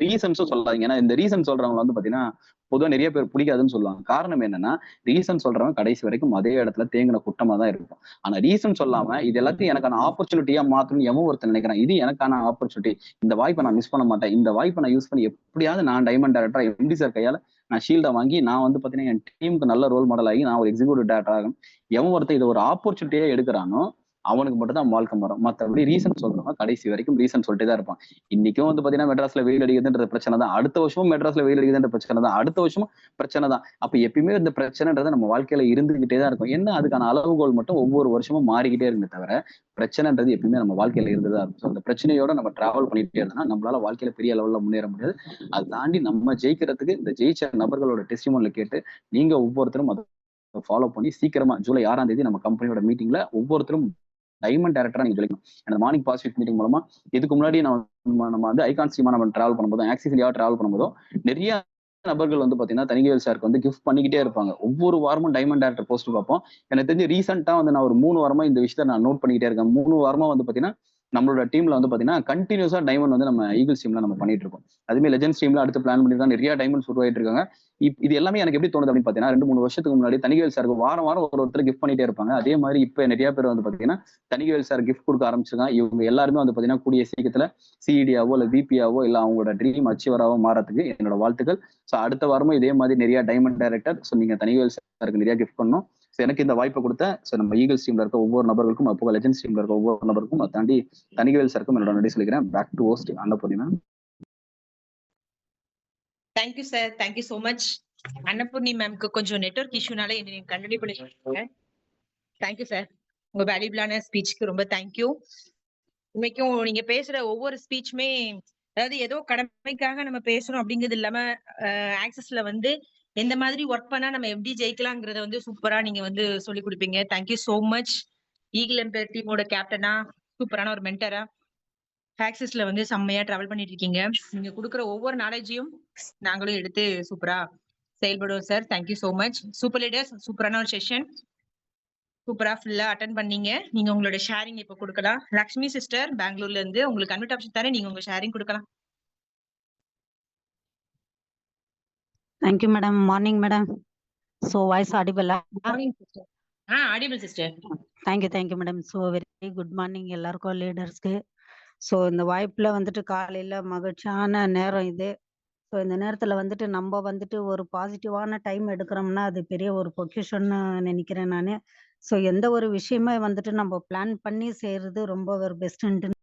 ரீசன்ஸும் சொல்லாதீங்க. ஏன்னா இந்த ரீசன் சொல்றவங்க வந்து பாத்தீங்கன்னா பொதுவா நிறைய பேர் பிடிக்காதுன்னு சொல்லுவாங்க. காரணம் என்னன்னா ரீசன் சொல்றவங்க கடைசி வரைக்கும் அதே இடத்துல தேங்கின குட்டமா தான் இருக்கும். ஆனா ரீசன் சொல்லாம இது எல்லாத்தையும் எனக்கான ஆப்பர்ச்சுனிட்டியா மாத்தணும்னு எவன் ஒருத்தர் நினைக்கிறான். இது எனக்கான ஆப்பர்ச்சுனிட்டி. இந்த வாய்ப்பை நான் மிஸ் பண்ண மாட்டேன். இந்த வாய்ப்பை நான் யூஸ் பண்ணி எப்படியாவது நான் டைமண்ட் டைரக்டரா எம்டி சார் கையால நான் ஷீல்டை வாங்கி நான் வந்து பாத்தீங்கன்னா என் டீமுக்கு நல்ல ரோல் மாடல் ஆகி நான் ஒரு எக்ஸிக்யூட்டிவ் டைரக்டர் ஆகணும். எவன் ஒருத்தர் இதை ஒரு ஆப்பர்ச்சுனிட்டியா எடுக்கிறானோ அவனுக்கு மட்டும் தான் வாழ்க்கை மாறும். மற்றபடி ரீசன் சொல்றவங்க கடைசி வரைக்கும் ரீசன் சொல்லிட்டு தான் இருப்பான். இன்னைக்கும் வந்து பாத்தீங்கன்னா மெட்ராஸ்ல வெயில் அடிக்குதுன்ற பிரச்சனை தான். அடுத்த வருஷமும் மெட்ராஸ்ல வெயில் அடிக்குதுன்ற பிரச்சனை தான். அடுத்த வருஷமும் பிரச்சனை தான். அப்ப எப்பயுமே இந்த பிரச்சனைன்றது நம்ம வாழ்க்கையில இருந்துகிட்டே தான் இருக்கும். என்ன அதுக்கான அளவுகோல் மட்டும் ஒவ்வொரு வருஷமும் மாறிக்கிட்டே இருக்குமே தவிர பிரச்சனைன்றது எப்பயுமே நம்ம வாழ்க்கையில இருந்துதான் இருக்கும். அந்த பிரச்சனையோட நம்ம டிராவல் பண்ணிட்டே இருந்தோம்னா நம்மளால வாழ்க்கையில பெரிய லெவல்ல முன்னேற முடியாது. அதை தாண்டி நம்ம ஜெயிக்கிறதுக்கு இந்த ஜெயிச்ச நபர்களோட டெஸ்டிமோனியல் கேட்டு நீங்க ஒவ்வொருத்தரும் அதை ஃபாலோ பண்ணி சீக்கிரமா ஜூலை 6ஆம் தேதி நம்ம கம்பெனியோட மீட்டிங்ல ஒவ்வொருத்தரும் டைமண்ட் டைரக்டரா நீங்க சொல்லிக்கணும். அந்த மார்னிங் பாசிட்டிவ் மீட்டிங் மூலமா இதுக்கு முன்னாடி நம்ம வந்து ஐகான் ஸ்ட்ரீமா நம்ம டிராவல் பண்ணும்போதும் ஆக்சிஸ் இந்தியா டிராவல் பண்ணும்போதும் நிறைய நபர்கள் வந்து பாத்தீங்கன்னா தனிகேல் சாருக்கு வந்து கிஃப்ட் பண்ணிக்கிட்டே இருப்பாங்க. ஒவ்வொரு வாரமும் டைமண்ட் டைரக்டர் போஸ்ட் பார்ப்போம். எனக்கு தெரிஞ்சு ரீசெண்டா வந்து நான் ஒரு 3 வாரமா இந்த விஷயத்த நான் நோட் பண்ணிக்கிட்டே இருக்கேன். 3 வாரமா வந்து பாத்தீங்கன்னா நம்மளோட டீம்ல வந்து பாத்தீங்கன்னா கண்டினியூஸா டைமண்ட் வந்து நம்ம ஈகிள்ஸ் டீம்ல நம்ம பண்ணிட்டு இருக்கோம். அதுமே லெஜெண்ட்ஸ் டீம்ல அடுத்து பிளான் பண்ணிருக்காங்க. நிறைய டைமண்ட்ஸ் உருவாயிட்டு இருக்காங்க. இது எல்லாமே எனக்கு எப்படி தோணுது அப்படின்னு பாத்தீங்கன்னா 2-3 வருஷத்துக்கு முன்னாடி தனிகேல் சாருக்கு வாரம் வாரம் ஒருத்தர் கிஃப்ட் பண்ணிட்டே இருப்பாங்க. அதே மாதிரி இப்ப நிறைய பேர் வந்து பாத்தீங்கன்னா தனிகேல் சார் கிஃப்ட் கொடுக்க ஆரம்பிச்சிருக்காங்க. இவங்க எல்லாருமே வந்து பாத்தீங்கன்னா கூடிய சீக்கிரத்துல சிஇடியாவோ இல்ல விபியாவோ இல்ல அவங்களோட ட்ரீம் அச்சீவராவோ மாறதுக்கு என்னோட வாழ்த்துக்கள். ஸோ அடுத்த வாரமும் இதே மாதிரி நிறைய டைமண்ட் டைரக்டர் ஸோ நீங்க தனிகேல் சாருக்கு நிறைய கிஃப்ட் பண்ணணும். ஸோ எனக்கு இந்த வாய்ப்பை கொடுத்த ஸோ நம்ம ஈகிள்ஸ் டீம்ல இருக்க ஒவ்வொரு நபர்களுக்கும் அப்போ லெஜெண்ட்ஸ் டீம்ல இருக்க ஒவ்வொரு நபருக்கும் அதை தாண்டி தனிகேல் சாருக்கும் என்னோட நன்றி சொல்லிக்கிறேன். Back to host Annapoorni ma'am. Thank you sir. Thank you so much. Annapoorni மேம்க்கு கொஞ்சம் நெட்வொர்க் இஷ்யூனால என்ன கண்டினியூ பண்ணிருக்கீங்க. தேங்க்யூ சார். உங்க வேல்யூபிளான ஸ்பீச்சுக்கு ரொம்ப தேங்க்யூ. இன்னைக்கும் நீங்க பேசுற ஒவ்வொரு ஸ்பீச்சுமே அதாவது ஏதோ கடமைக்காக நம்ம பேசணும் அப்படிங்கிறது இல்லாம ஆக்சஸ்ல வந்து எந்த மாதிரி ஒர்க் பண்ணா நம்ம எப்படி ஜெயிக்கலாங்கிறத வந்து சூப்பரா நீங்க வந்து சொல்லி கொடுப்பீங்க. Thank you so much. Eagle empire டீமோட கேப்டனா சூப்பரான ஒரு மென்டரா ஆக்சிஸ்ல வந்து செம்மையா டிராவல் பண்ணிட்டு இருக்கீங்க. நீங்க கொடுக்குற ஒவ்வொரு நாலேஜையும் நாங்களும் எடுத்து சூப்பரா செயல்படுவோம் sir. Thank you so much. Super leaders சூப்பரான ஒரு செஷன். சூப்பரா ஃபுல்லா அட்டென்ட் பண்ணீங்க. நீங்க உங்களோட ஷேரிங் இப்ப கொடுக்கலாம். லக்ஷ்மி சிஸ்டர் பெங்களூர்ல இருந்து உங்களுக்கு அன்மிட் ஆப்ஷன் தரேன். நீங்க உங்க ஷேரிங் கொடுக்கலாம். Thank you, madam. Morning, madam. So, voice audible? Morning sister. Audible sister. Thank you, madam. So, very good morning, எல்லாருக்கும் லீடர்ஸ்க்கு. ஸோ இந்த வாய்ப்புல வந்துட்டு காலையில மகிழ்ச்சியான நேரம் இது. ஸோ இந்த நேரத்துல வந்துட்டு நம்ம வந்துட்டு ஒரு பாசிட்டிவான டைம் எடுக்கிறோம்னா அது பெரிய ஒரு பொக்கிஷன்னு நினைக்கிறேன் நான். ஸோ எந்த ஒரு விஷயமே வந்துட்டு நம்ம பிளான் பண்ணி செய்யறது ரொம்ப ஒரு பெஸ்ட்ன்ட்டு